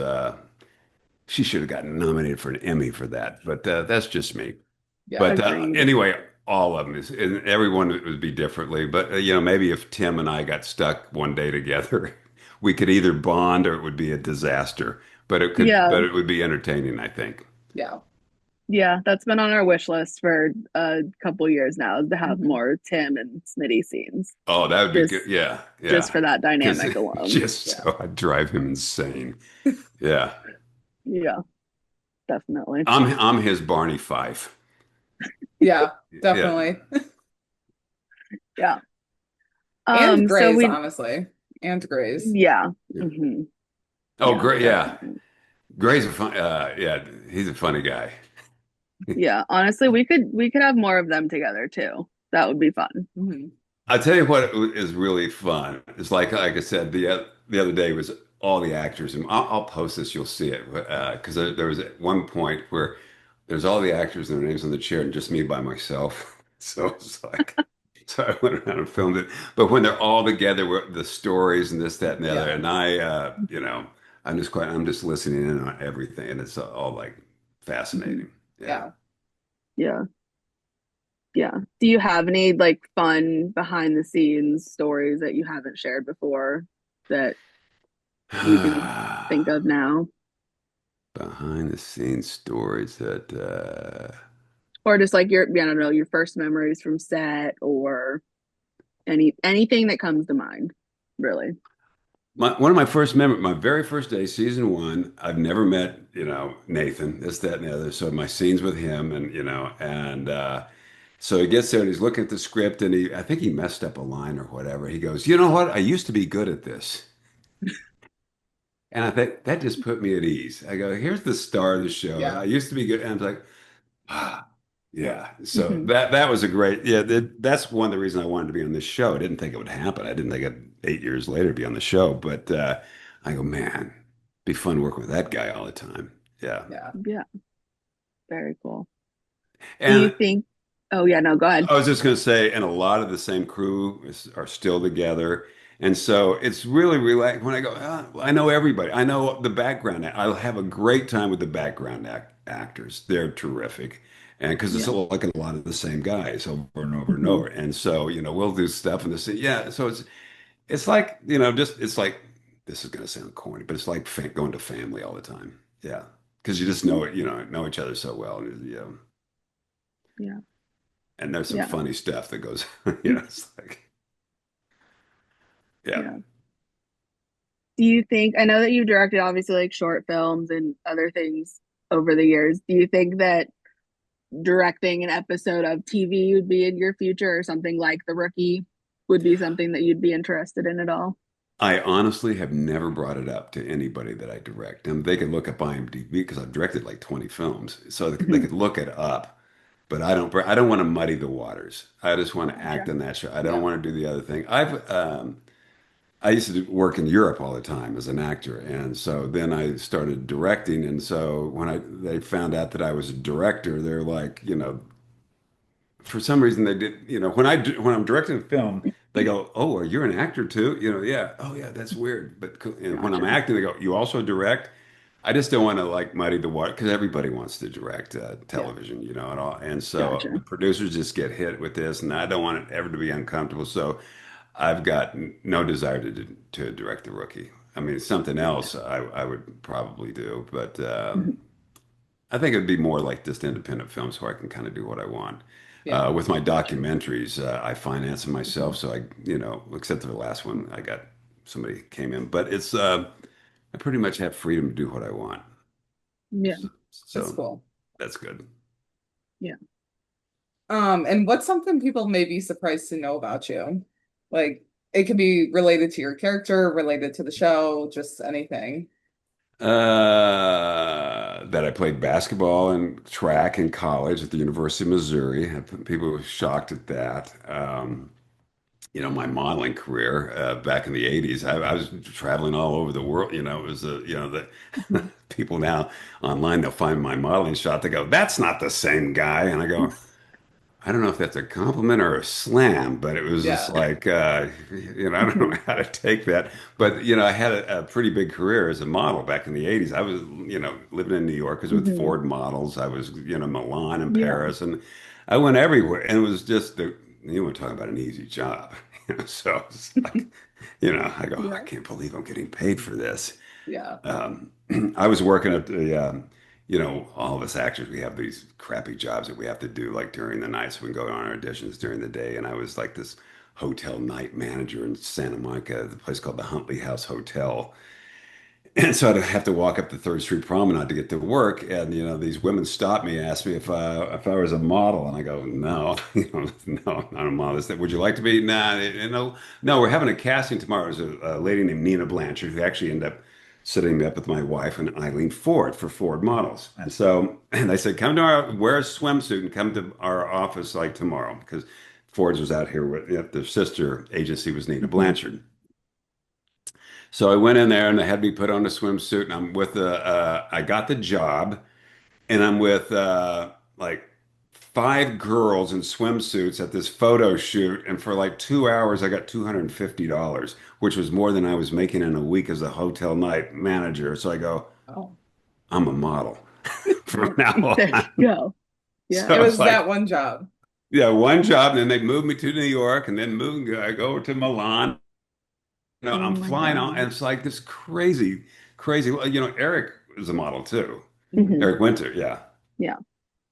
Speaker 2: she should have gotten nominated for an Emmy for that. But that's just me.
Speaker 1: Yeah.
Speaker 2: But
Speaker 3: Agreed.
Speaker 2: anyway, all of them is and everyone would be differently. But maybe if Tim and I got stuck one day together, we could either bond or it would be a disaster.
Speaker 3: Yeah.
Speaker 2: But it would be entertaining, I think.
Speaker 1: Yeah.
Speaker 3: Yeah. That's been on our wish list for a couple years now is to have
Speaker 1: Mhm.
Speaker 3: more Tim and Smitty scenes.
Speaker 2: Oh, that would be good.
Speaker 3: Just
Speaker 2: Yeah,
Speaker 3: just
Speaker 2: yeah.
Speaker 3: for that
Speaker 2: Because
Speaker 3: dynamic alone.
Speaker 2: just
Speaker 1: Yeah.
Speaker 2: so I'd drive him insane. Yeah.
Speaker 3: Yeah, definitely.
Speaker 2: I'm his Barney Fife.
Speaker 1: Yeah.
Speaker 2: Yeah.
Speaker 1: Definitely.
Speaker 3: Yeah.
Speaker 1: And
Speaker 3: So
Speaker 1: Grays,
Speaker 3: we
Speaker 1: honestly. And Grays.
Speaker 3: yeah.
Speaker 2: Yeah.
Speaker 3: Hmm.
Speaker 2: Oh,
Speaker 3: Yeah,
Speaker 2: great. Yeah.
Speaker 3: definitely.
Speaker 2: Gray's a fun. Yeah, he's a funny guy.
Speaker 3: Yeah, honestly, we could have more of them together too. That would be fun.
Speaker 1: Mhm.
Speaker 2: I'll tell you what is really fun. It's like I said the other day was all the actors, and I'll post this. You'll see it because there was at one point where there's all the actors and their names on the chair, and just me by myself. So it's like, so I went around and filmed it. But when they're all together, with the stories and this, that, and the other,
Speaker 1: Yeah.
Speaker 2: and I'm just listening in on everything, and it's all like
Speaker 3: Hmm.
Speaker 2: fascinating. Yeah.
Speaker 1: Yeah.
Speaker 3: Yeah. Yeah. Do you have any like fun behind the scenes stories that you haven't shared before that you can think of now?
Speaker 2: Behind the scenes stories that
Speaker 3: Or just like I don't know, your first memories from set or anything that comes to mind, really.
Speaker 2: one of my first memories, my very first day, season one, I've never met, Nathan, this, that, and the other. So my scenes with him and so he gets there and he's looking at the script and I think he messed up a line or whatever. He goes, you know what? I used to be good at this. And I think that just put me at ease. I go, here's the star of the show. I
Speaker 1: Yeah.
Speaker 2: used to be good. And I was like, ah, yeah. So
Speaker 3: Hmm.
Speaker 2: that was a great, yeah, that's one of the reasons I wanted to be on this show. I didn't think it would happen. I didn't think I'd 8 years later be on the show, but I go, man, be fun working with that guy all the time. Yeah.
Speaker 1: Yeah.
Speaker 3: Yeah, very cool. Do you
Speaker 2: And
Speaker 3: think, oh yeah, no, go ahead.
Speaker 2: I was just going to say, and a lot of the same crew are still together. And so it's really relaxed when I go, I know everybody. I know the background. I'll have a great time with the background actors. They're terrific. And because it's
Speaker 3: Yeah.
Speaker 2: like a lot of the same guys over and over and
Speaker 3: Hmm.
Speaker 2: over. And so, we'll do stuff in the scene. Yeah. So it's like, it's like, this is going to sound corny, but it's like going to family all the time. Yeah. Because you just
Speaker 3: Yeah.
Speaker 2: know each other so well. Yeah.
Speaker 3: Yeah.
Speaker 2: And there's some
Speaker 3: Yeah.
Speaker 2: funny stuff that goes, you know, it's like, yeah.
Speaker 3: Yeah. Do you think, I know that you've directed obviously like short films and other things over the years. Do you think that directing an episode of TV would be in your future or something like The Rookie would be something that you'd be interested in at all?
Speaker 2: I honestly have never brought it up to anybody that I direct. And they can look up IMDb because I've directed like 20 films. So they
Speaker 3: Mhm.
Speaker 2: could look it up. But I don't want to muddy the waters. I just want to act
Speaker 3: Gotcha.
Speaker 2: in that show. I don't
Speaker 1: Yeah.
Speaker 2: want to do the other thing. I used to work in Europe all the time as an actor, and so then I started directing. And so when they found out that I was a director, they're like, for some reason they did, when I'm directing a film, they go, "Oh, you're an actor too?" Yeah. Oh, yeah, that's weird. But and when I'm
Speaker 3: Gotcha.
Speaker 2: acting, they go, "You also direct?" I just don't want to like muddy the water because everybody wants to direct
Speaker 1: Yeah.
Speaker 2: television, and all. And so the
Speaker 3: Gotcha.
Speaker 2: producers just get hit with this, and I don't want it ever to be uncomfortable. So I've got no desire to direct The Rookie. I mean, something else I would probably do, but
Speaker 3: Mhm.
Speaker 2: I think it'd be more like just independent films where I can kind of do what I want.
Speaker 1: Yeah.
Speaker 2: With my
Speaker 3: Gotcha.
Speaker 2: documentaries, I finance them myself,
Speaker 3: Mhm.
Speaker 2: so except for the last one, I got somebody came in, but I pretty much have freedom to do what I want.
Speaker 3: Yeah.
Speaker 1: That's
Speaker 2: So
Speaker 1: cool.
Speaker 2: that's good.
Speaker 3: Yeah.
Speaker 1: And what's something people may be surprised to know about you? Like it could be related to your character, related to the show, just anything.
Speaker 2: That I played basketball and track in college at the University of Missouri. People were shocked at that. My modeling career back in the 80s, I was traveling all over the world. It was, the
Speaker 3: Mhm.
Speaker 2: people now online, they'll find my modeling shot. They go, "That's not the same guy." And I go, I don't know if that's a compliment or a slam, but it was just
Speaker 1: Yeah.
Speaker 2: like, I don't know
Speaker 3: Mhm.
Speaker 2: how to take that. But, I had a pretty big career as a model back in the 80s. I was, living in New York, I was with
Speaker 3: Mhm.
Speaker 2: Ford models. I was, Milan and
Speaker 3: Yeah.
Speaker 2: Paris, and I went everywhere. And it was just you want to talk about an easy job. So it's like, I go, I
Speaker 3: Yeah.
Speaker 2: can't believe I'm getting paid for this.
Speaker 1: Yeah.
Speaker 2: Um, I was working at all of us actors, we have these crappy jobs that we have to do like during the night. So we can go on our auditions during the day. And I was like this hotel night manager in Santa Monica, the place called the Huntley House Hotel. And so I'd have to walk up the Third Street Promenade to get to work. And, these women stopped me, asked me if I was a model. And I go, no, no, not a model. They said, would you like to be? Nah, no, we're having a casting tomorrow. There's a lady named Nina Blanchard who actually ended up sitting me up with my wife and Eileen Ford for Ford Models. And they said, wear a swimsuit and come to our office like tomorrow because Ford's was out here with their sister agency was Nina
Speaker 3: Mhm.
Speaker 2: Blanchard. So I went in there and they had me put on a swimsuit and I got the job and I'm with like five girls in swimsuits at this photo shoot. And for like 2 hours, I got $250, which was more than I was making in a week as a hotel night manager. So I go,
Speaker 1: Oh.
Speaker 2: I'm a model from now
Speaker 3: There
Speaker 2: on.
Speaker 3: you go.
Speaker 1: It
Speaker 3: Yeah.
Speaker 2: So it's
Speaker 1: was
Speaker 2: like,
Speaker 1: that one job.
Speaker 2: yeah, one job. And then they moved me to New York and then I go over to Milan.
Speaker 3: Oh
Speaker 2: I'm
Speaker 3: my
Speaker 2: flying on, and
Speaker 3: gosh.
Speaker 2: it's like this crazy, crazy. Well, Eric is a model too.
Speaker 1: Mhm.
Speaker 3: Mhm.
Speaker 2: Eric Winter, yeah.
Speaker 3: Yeah.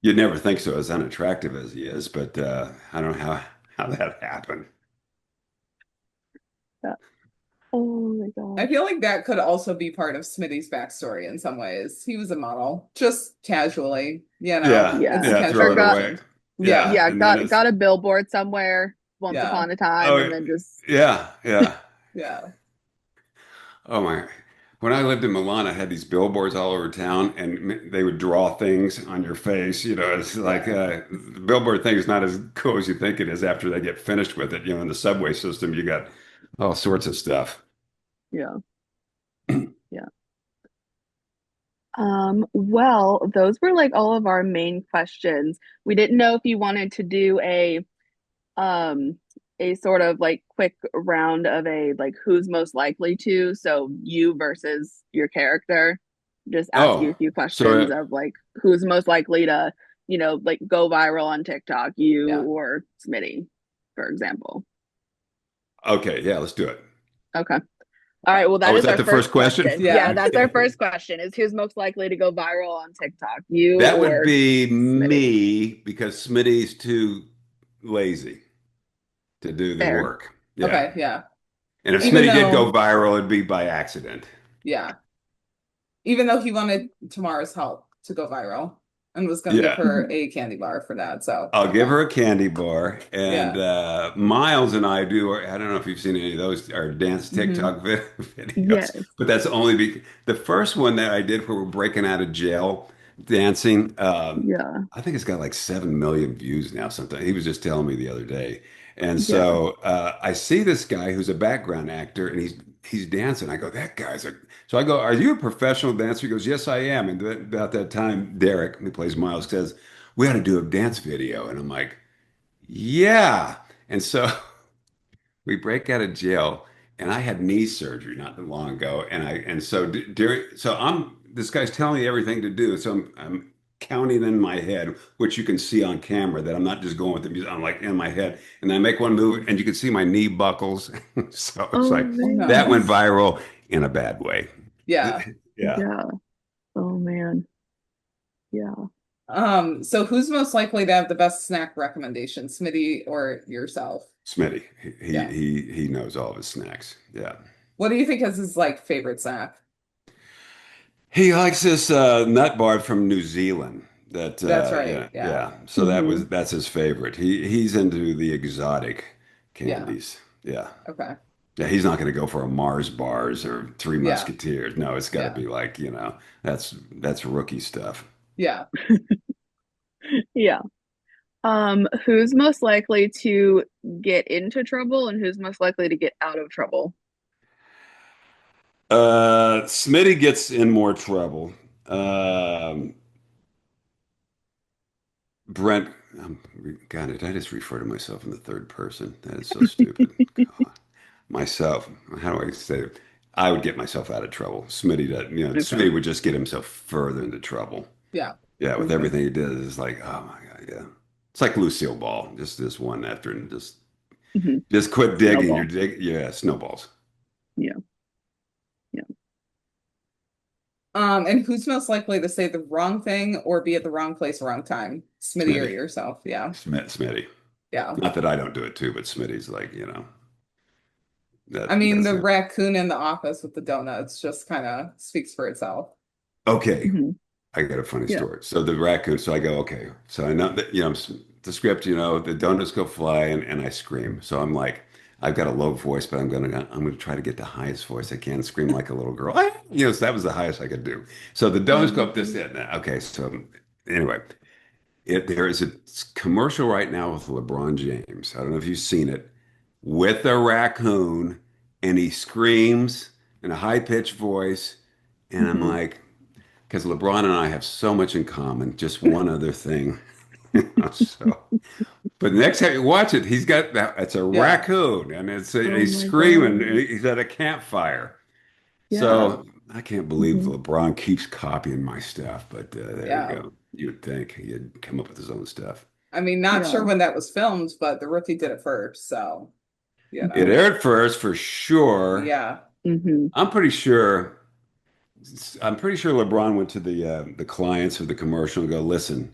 Speaker 2: You'd never think so, as unattractive as he is, but I don't know how that happened.
Speaker 3: Yeah. Oh my
Speaker 1: I
Speaker 3: gosh.
Speaker 1: feel like that could also be part of Smitty's backstory in some ways. He was a model, just casually,
Speaker 2: Yeah,
Speaker 1: it's a
Speaker 3: Yeah.
Speaker 2: yeah, throw
Speaker 3: Or
Speaker 1: casual
Speaker 2: it
Speaker 3: got
Speaker 2: away.
Speaker 1: decision.
Speaker 2: Yeah,
Speaker 1: Yeah,
Speaker 3: yeah,
Speaker 2: and then
Speaker 3: got
Speaker 2: it's
Speaker 3: got a billboard somewhere once
Speaker 1: yeah,
Speaker 3: upon a time and
Speaker 2: oh
Speaker 3: then just
Speaker 2: yeah, yeah.
Speaker 1: yeah,
Speaker 2: Oh my. When I lived in Milan, I had these billboards all over town, and they would draw things on your face. It's like
Speaker 1: yeah.
Speaker 2: the billboard thing is not as cool as you think it is after they get finished with it. In the subway system, you got all sorts of stuff.
Speaker 3: yeah. Yeah. Well, those were like all of our main questions. We didn't know if you wanted to do um a sort of like quick round of a like who's most likely to, so you versus your character. Just ask you a
Speaker 2: Oh,
Speaker 3: few
Speaker 2: so
Speaker 3: questions of like who's most likely to, like go viral on TikTok, you
Speaker 1: Yeah.
Speaker 3: or Smitty, for example.
Speaker 2: okay, yeah, let's do it.
Speaker 3: Okay. All right, well, that
Speaker 2: Oh, is
Speaker 3: is
Speaker 2: that
Speaker 3: our
Speaker 2: the first
Speaker 3: first
Speaker 2: question?
Speaker 3: question. Yeah,
Speaker 1: Yeah.
Speaker 3: that's our first question is who's most likely to go viral on TikTok, you
Speaker 2: That would
Speaker 3: or
Speaker 2: be
Speaker 3: Smitty?
Speaker 2: me because Smitty's too lazy to do the
Speaker 3: Fair.
Speaker 2: work. Yeah.
Speaker 1: Okay, yeah.
Speaker 2: And if
Speaker 1: Even
Speaker 2: Smitty did go
Speaker 1: though,
Speaker 2: viral, it'd be by accident.
Speaker 1: yeah, even though he wanted Tamara's help to go viral and was going to give
Speaker 2: Yeah.
Speaker 1: her
Speaker 3: Mhm.
Speaker 1: a candy bar for that. So,
Speaker 2: I'll give her a candy bar. And
Speaker 1: yeah.
Speaker 2: Miles and I do, I don't know if you've seen any of those, our dance
Speaker 1: Hmm.
Speaker 2: TikTok videos,
Speaker 3: Yes.
Speaker 2: but that's only because the first one that I did where we're breaking out of jail dancing,
Speaker 3: Yeah.
Speaker 2: I think it's got like 7 million views now, something. He was just telling me the other day. And
Speaker 3: Yeah.
Speaker 2: so I see this guy who's a background actor and he's dancing. I go, that guy's a, so I go, are you a professional dancer? He goes, yes, I am. And about that time, Derek, who plays Miles, says, we ought to do a dance video. And I'm like, yeah. And so we break out of jail, and I had knee surgery not that long ago. And so during, so I'm, this guy's telling me everything to do. So I'm counting in my head, which you can see on camera that I'm not just going with the music. I'm like in my head. And I make one move, and you can see my knee buckles. So it's
Speaker 3: Oh
Speaker 2: like,
Speaker 1: Oh,
Speaker 2: that
Speaker 1: no.
Speaker 2: went
Speaker 3: man.
Speaker 2: viral in a bad way.
Speaker 1: Yeah.
Speaker 2: Yeah.
Speaker 3: Yeah. Oh man. Yeah.
Speaker 1: So who's most likely to have the best snack recommendation, Smitty or yourself?
Speaker 2: Smitty,
Speaker 1: Yeah.
Speaker 2: he knows all of his snacks. Yeah.
Speaker 1: What do you think is his like favorite snack?
Speaker 2: He likes this nut bar from New Zealand. That
Speaker 1: That's
Speaker 2: yeah,
Speaker 1: right. Yeah.
Speaker 2: yeah. So
Speaker 3: Hmm.
Speaker 2: that's his favorite. He's into the exotic
Speaker 1: Yeah.
Speaker 2: candies. Yeah.
Speaker 1: Okay.
Speaker 2: Yeah, he's not going to go for a Mars bars or Three
Speaker 1: Yeah.
Speaker 2: Musketeers. No, it's got to
Speaker 1: Yeah.
Speaker 2: be like, that's rookie stuff.
Speaker 1: Yeah.
Speaker 3: Yeah. Who's most likely to get into trouble and who's most likely to get out of trouble?
Speaker 2: Smitty gets in more trouble. Um, Brent, God, did I just refer to myself in the third person? That is so stupid. God. Myself, how do I say it? I would get myself out of trouble. Smitty does,
Speaker 3: Okay.
Speaker 2: Smitty would just get himself further into trouble.
Speaker 1: Yeah.
Speaker 2: Yeah, with
Speaker 3: Okay.
Speaker 2: everything he did, it's like, oh my God, yeah. It's like Lucille Ball, just this one after and
Speaker 3: Hmm.
Speaker 2: just quit digging. You're
Speaker 3: Snowball.
Speaker 2: dig, yeah, snowballs.
Speaker 3: Yeah. Yeah.
Speaker 1: And who's most likely to say the wrong thing or be at the wrong place, wrong time? Smitty or
Speaker 2: Smitty,
Speaker 1: yourself? Yeah.
Speaker 2: Smitty.
Speaker 1: Yeah.
Speaker 2: Not that I don't do it too, but Smitty's like,
Speaker 1: I mean,
Speaker 2: that's
Speaker 1: the
Speaker 2: it.
Speaker 1: raccoon in the office with the donuts just kind of speaks for itself.
Speaker 2: Okay,
Speaker 3: Hmm.
Speaker 2: I got a funny
Speaker 3: Yeah.
Speaker 2: story. So the raccoon, so I go, okay. So I know that, the script, the donuts go fly and I scream. So I'm like, I've got a low voice, but I'm gonna try to get the highest voice I can, scream like a little girl. Ah! So that was the highest I could do. So the
Speaker 3: Oh
Speaker 2: donuts go
Speaker 3: my
Speaker 2: up this,
Speaker 3: gosh.
Speaker 2: that, and that. Okay, so anyway, there is a commercial right now with LeBron James. I don't know if you've seen it, with a raccoon, and he screams in a high-pitched voice, and I'm
Speaker 3: Hmm.
Speaker 2: like, because LeBron and I have so much in common. Just one other thing. So, but next time you watch it, he's got that. It's a
Speaker 1: Yeah.
Speaker 2: raccoon, and
Speaker 3: Oh
Speaker 2: he's
Speaker 3: my
Speaker 2: screaming.
Speaker 3: God.
Speaker 2: And he's at a campfire.
Speaker 3: Yeah.
Speaker 2: So I can't believe
Speaker 3: Hmm.
Speaker 2: LeBron keeps copying my stuff. But there you
Speaker 1: Yeah.
Speaker 2: go. You'd think he'd come up with his own stuff.
Speaker 1: I mean, not sure
Speaker 3: Yeah.
Speaker 1: when that was filmed, but the rookie did it first. So, you
Speaker 2: It
Speaker 1: know,
Speaker 2: aired first for sure.
Speaker 1: yeah.
Speaker 3: Hmm.
Speaker 2: I'm pretty sure. I'm pretty sure LeBron went to the clients of the commercial and go, listen.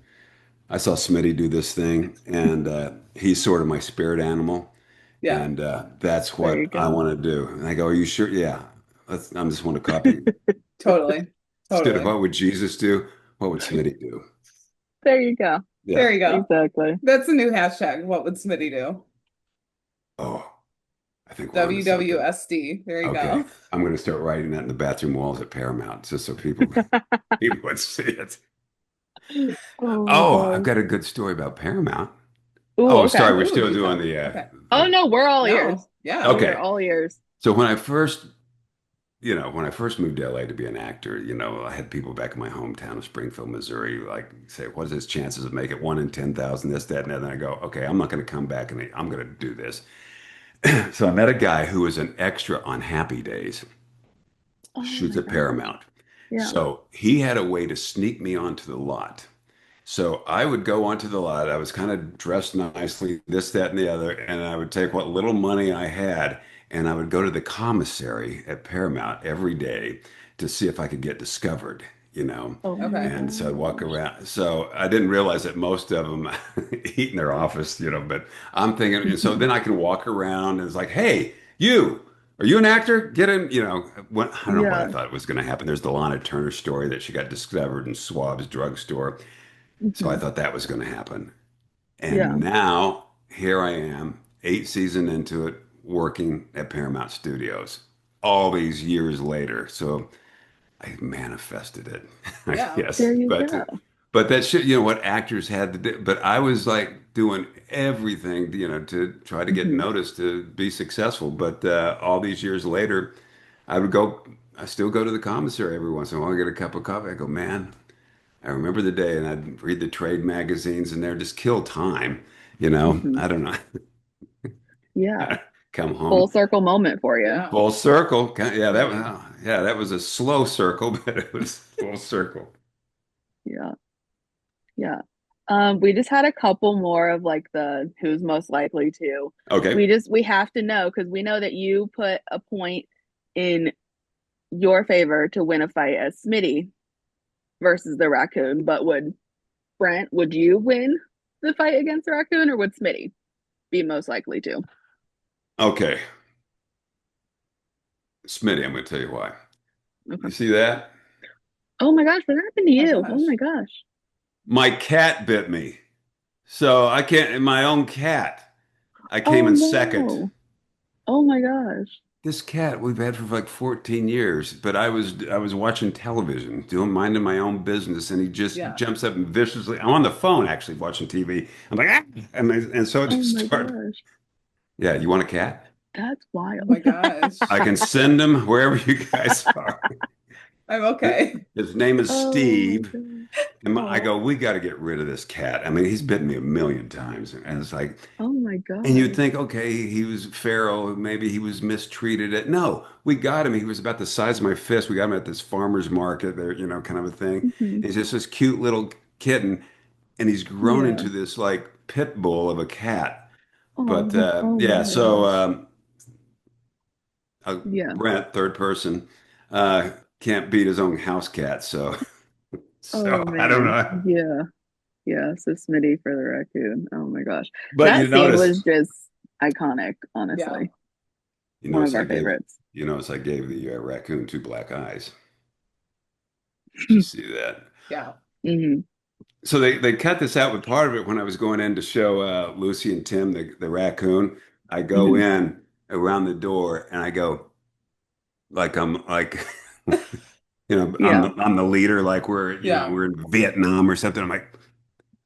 Speaker 2: I saw Smitty do this thing, and he's sort of my spirit animal,
Speaker 1: Yeah.
Speaker 2: and that's
Speaker 3: There you
Speaker 2: what I
Speaker 3: go.
Speaker 2: want to do. And I go, "Are you sure?" Yeah, I just want to copy.
Speaker 1: Totally.
Speaker 2: Instead of
Speaker 1: Totally.
Speaker 2: what would Jesus do, what would Smitty do?
Speaker 3: There you go.
Speaker 2: Yeah.
Speaker 1: There you go.
Speaker 3: Exactly.
Speaker 1: That's a new hashtag. What would Smitty do?
Speaker 2: Oh, I think we're onto something.
Speaker 1: WWSD. There you
Speaker 2: Okay,
Speaker 1: go.
Speaker 2: I'm going to start writing that in the bathroom walls at Paramount, just so people would see it.
Speaker 3: Oh my
Speaker 2: Oh, I've
Speaker 3: gosh.
Speaker 2: got a good story about Paramount.
Speaker 3: Ooh,
Speaker 2: Oh,
Speaker 3: okay.
Speaker 2: sorry, we're
Speaker 1: Oh,
Speaker 2: still
Speaker 1: do
Speaker 2: doing
Speaker 1: tell.
Speaker 2: the
Speaker 1: Okay.
Speaker 3: Oh no, we're all ears.
Speaker 1: No. Yeah.
Speaker 3: We are
Speaker 2: okay.
Speaker 3: all ears.
Speaker 2: So when I first moved to LA to be an actor, I had people back in my hometown of Springfield, Missouri, like say, what is his chances of making 1 in 10,000, this, that, and that? And I go, okay, I'm not going to come back and I'm going to do this. So I met a guy who was an extra on Happy Days,
Speaker 3: Oh
Speaker 2: shoots
Speaker 3: my
Speaker 2: at
Speaker 3: gosh.
Speaker 2: Paramount.
Speaker 3: Yeah.
Speaker 2: So he had a way to sneak me onto the lot. So I would go onto the lot. I was kind of dressed nicely, this, that, and the other, and I would take what little money I had and I would go to the commissary at Paramount every day to see if I could get discovered, you know.
Speaker 3: Oh my
Speaker 1: Okay.
Speaker 2: And so I'd walk
Speaker 3: gosh.
Speaker 2: around. So I didn't realize that most of them eat in their office, you know, but I'm thinking, and so
Speaker 3: Mhm.
Speaker 2: then I can walk around and it's like, hey, you, are you an actor? Get in, you know, I don't know what I
Speaker 3: Yeah.
Speaker 2: thought was going to happen. There's the Lana Turner story that she got discovered in Schwab's drugstore. So I
Speaker 3: Hmm.
Speaker 2: thought that was going to happen.
Speaker 3: Yeah.
Speaker 2: And now here I am, 8 seasons into it, working at Paramount Studios all these years later. So I manifested it, I
Speaker 1: Yeah.
Speaker 2: guess.
Speaker 3: There you go.
Speaker 2: But that shit, you know, what actors had to do. But I was like doing everything, you know, to try to get
Speaker 3: Hmm.
Speaker 2: noticed to be successful. But all these years later, I would go, I still go to the commissary every once in a while. I get a cup of coffee. I go, man, I remember the day, and I'd read the trade magazines, and they're just kill time. You know,
Speaker 3: Hmm.
Speaker 2: I don't know.
Speaker 3: Yeah.
Speaker 2: Come
Speaker 3: Full
Speaker 2: home,
Speaker 3: circle moment for you.
Speaker 1: Yeah.
Speaker 2: full circle. Yeah,
Speaker 1: Right.
Speaker 2: yeah, that was a slow circle, but it was full circle.
Speaker 3: Yeah. Yeah. We just had a couple more of like the who's most likely to.
Speaker 2: Okay.
Speaker 3: We have to know because we know that you put a point in your favor to win a fight as Smitty versus the raccoon, but would you win the fight against the raccoon or would Smitty be most likely to?
Speaker 2: Okay, Smitty, I'm going to tell you why.
Speaker 3: Okay.
Speaker 2: You see that?
Speaker 3: Oh my gosh, what happened to
Speaker 1: Oh my
Speaker 3: you? Oh my
Speaker 1: gosh.
Speaker 3: gosh.
Speaker 2: My cat bit me. So I can't, my own cat. I came
Speaker 3: Oh
Speaker 2: in second.
Speaker 3: no. Oh my gosh.
Speaker 2: This cat we've had for like 14 years, but I was watching television, doing minding my own business, and he just
Speaker 1: Yeah.
Speaker 2: jumps up and viciously. I'm on the phone actually watching TV. I'm like, ah! And so it
Speaker 3: Oh
Speaker 2: just
Speaker 3: my
Speaker 2: started.
Speaker 3: gosh.
Speaker 2: Yeah, you want a cat?
Speaker 3: That's
Speaker 1: Oh
Speaker 3: wild.
Speaker 1: my gosh.
Speaker 2: I can send him wherever you guys are.
Speaker 1: I'm okay.
Speaker 2: His name is
Speaker 3: Oh my
Speaker 2: Steve.
Speaker 3: gosh.
Speaker 2: And I
Speaker 3: Oh.
Speaker 2: go, we got to get rid of this cat. I mean, he's bitten me a million times. And it's like,
Speaker 3: Oh my
Speaker 2: and you'd
Speaker 3: gosh.
Speaker 2: think, okay, he was feral, maybe he was mistreated. No, we got him. He was about the size of my fist. We got him at this farmer's market there, you know, kind of a thing.
Speaker 3: Hmm.
Speaker 2: He's just this cute little kitten, and he's grown
Speaker 3: Yeah.
Speaker 2: into this like pit bull of a cat. But
Speaker 3: Oh, oh
Speaker 2: yeah,
Speaker 3: my
Speaker 2: so
Speaker 3: gosh. Yeah.
Speaker 2: Brent, third person, can't beat his own house cat. So, so
Speaker 3: Oh
Speaker 2: I don't
Speaker 3: man.
Speaker 2: know.
Speaker 3: Yeah. Yeah. So Smitty for the raccoon. Oh my gosh.
Speaker 2: But
Speaker 3: That scene was just iconic,
Speaker 1: Yeah.
Speaker 3: honestly. One of our favorites.
Speaker 2: you notice I gave the raccoon two black eyes. Did you see that?
Speaker 1: Yeah.
Speaker 3: Hmm.
Speaker 2: So they cut this out, but part of it when I was going in to show Lucy and Tim the raccoon, I go
Speaker 3: Hmm.
Speaker 2: in around the door and I go like I'm like you know
Speaker 3: Yeah.
Speaker 2: I'm the leader like
Speaker 1: Yeah.
Speaker 2: we're in Vietnam or something. I'm like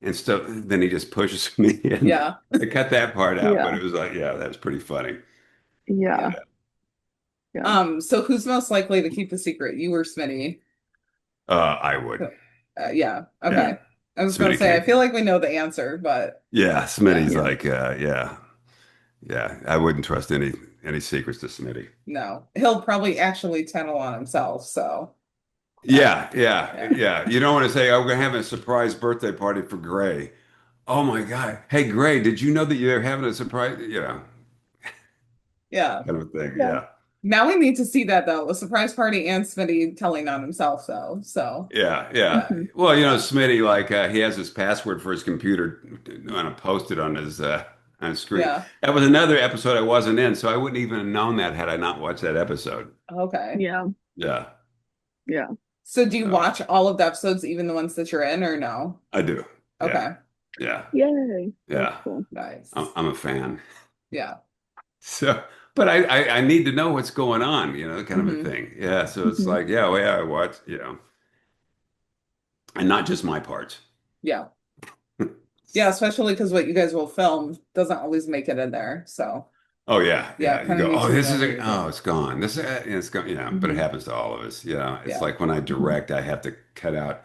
Speaker 2: and stuff. Then he just pushes me in.
Speaker 1: Yeah.
Speaker 2: They cut that part out, but
Speaker 3: Yeah.
Speaker 2: it was like yeah, that was pretty funny. Yeah.
Speaker 3: Yeah. Yeah.
Speaker 1: So who's most likely to keep the secret? You or Smitty?
Speaker 2: I would.
Speaker 1: Yeah.
Speaker 2: Yeah.
Speaker 1: Okay. I was gonna
Speaker 2: Smitty
Speaker 1: say I
Speaker 2: can't.
Speaker 1: feel like we know the answer, but
Speaker 2: Yeah,
Speaker 1: yeah.
Speaker 2: Smitty's
Speaker 3: Yeah.
Speaker 2: like yeah. Yeah, I wouldn't trust any secrets to Smitty.
Speaker 1: No. He'll probably actually tell on himself, so
Speaker 2: Yeah, yeah,
Speaker 1: yeah.
Speaker 2: yeah. You don't want to say, "Oh, we're gonna have a surprise birthday party for Gray." Oh my God. Hey, Gray, did you know that you're having a surprise? You know,
Speaker 1: Yeah.
Speaker 2: kind of thing.
Speaker 3: Yeah.
Speaker 2: Yeah.
Speaker 1: Now we need to see that though. A surprise party and Smitty telling on himself though. So
Speaker 2: Yeah, yeah.
Speaker 3: Hmm.
Speaker 2: Well, you know,
Speaker 1: yeah.
Speaker 2: Smitty, like he has his password for his computer and posted on his screen.
Speaker 1: Yeah.
Speaker 2: That was another episode I wasn't in, so I wouldn't even have known that had I not watched that episode.
Speaker 1: Okay.
Speaker 3: Yeah.
Speaker 2: Yeah.
Speaker 3: Yeah.
Speaker 1: So do you
Speaker 2: So
Speaker 1: watch all of the episodes, even the ones that you're in, or no?
Speaker 2: I do. Yeah.
Speaker 1: Okay.
Speaker 2: Yeah.
Speaker 3: Yay. That's
Speaker 2: Yeah.
Speaker 3: cool.
Speaker 1: Nice.
Speaker 2: I'm a fan.
Speaker 1: Yeah.
Speaker 2: So, but I need to know what's going on, you know, kind of a
Speaker 1: Hmm.
Speaker 2: thing. Yeah. So it's
Speaker 3: Hmm.
Speaker 2: like, yeah, well, yeah, I watch, you know, and not just my parts.
Speaker 1: Yeah. Yeah, especially because what you guys will film doesn't always make it in there. So
Speaker 2: Oh yeah,
Speaker 1: yeah,
Speaker 2: yeah. You
Speaker 1: kind of
Speaker 2: go,
Speaker 1: need
Speaker 2: oh,
Speaker 1: to
Speaker 2: this
Speaker 1: know
Speaker 2: is
Speaker 1: what
Speaker 2: a,
Speaker 1: you're
Speaker 2: oh,
Speaker 1: doing.
Speaker 2: it's gone. This it's gone. You know, but it
Speaker 3: Hmm.
Speaker 2: happens to all of us. You know, it's
Speaker 1: Yeah.
Speaker 2: like when I
Speaker 3: Hmm.
Speaker 2: direct, I have to cut out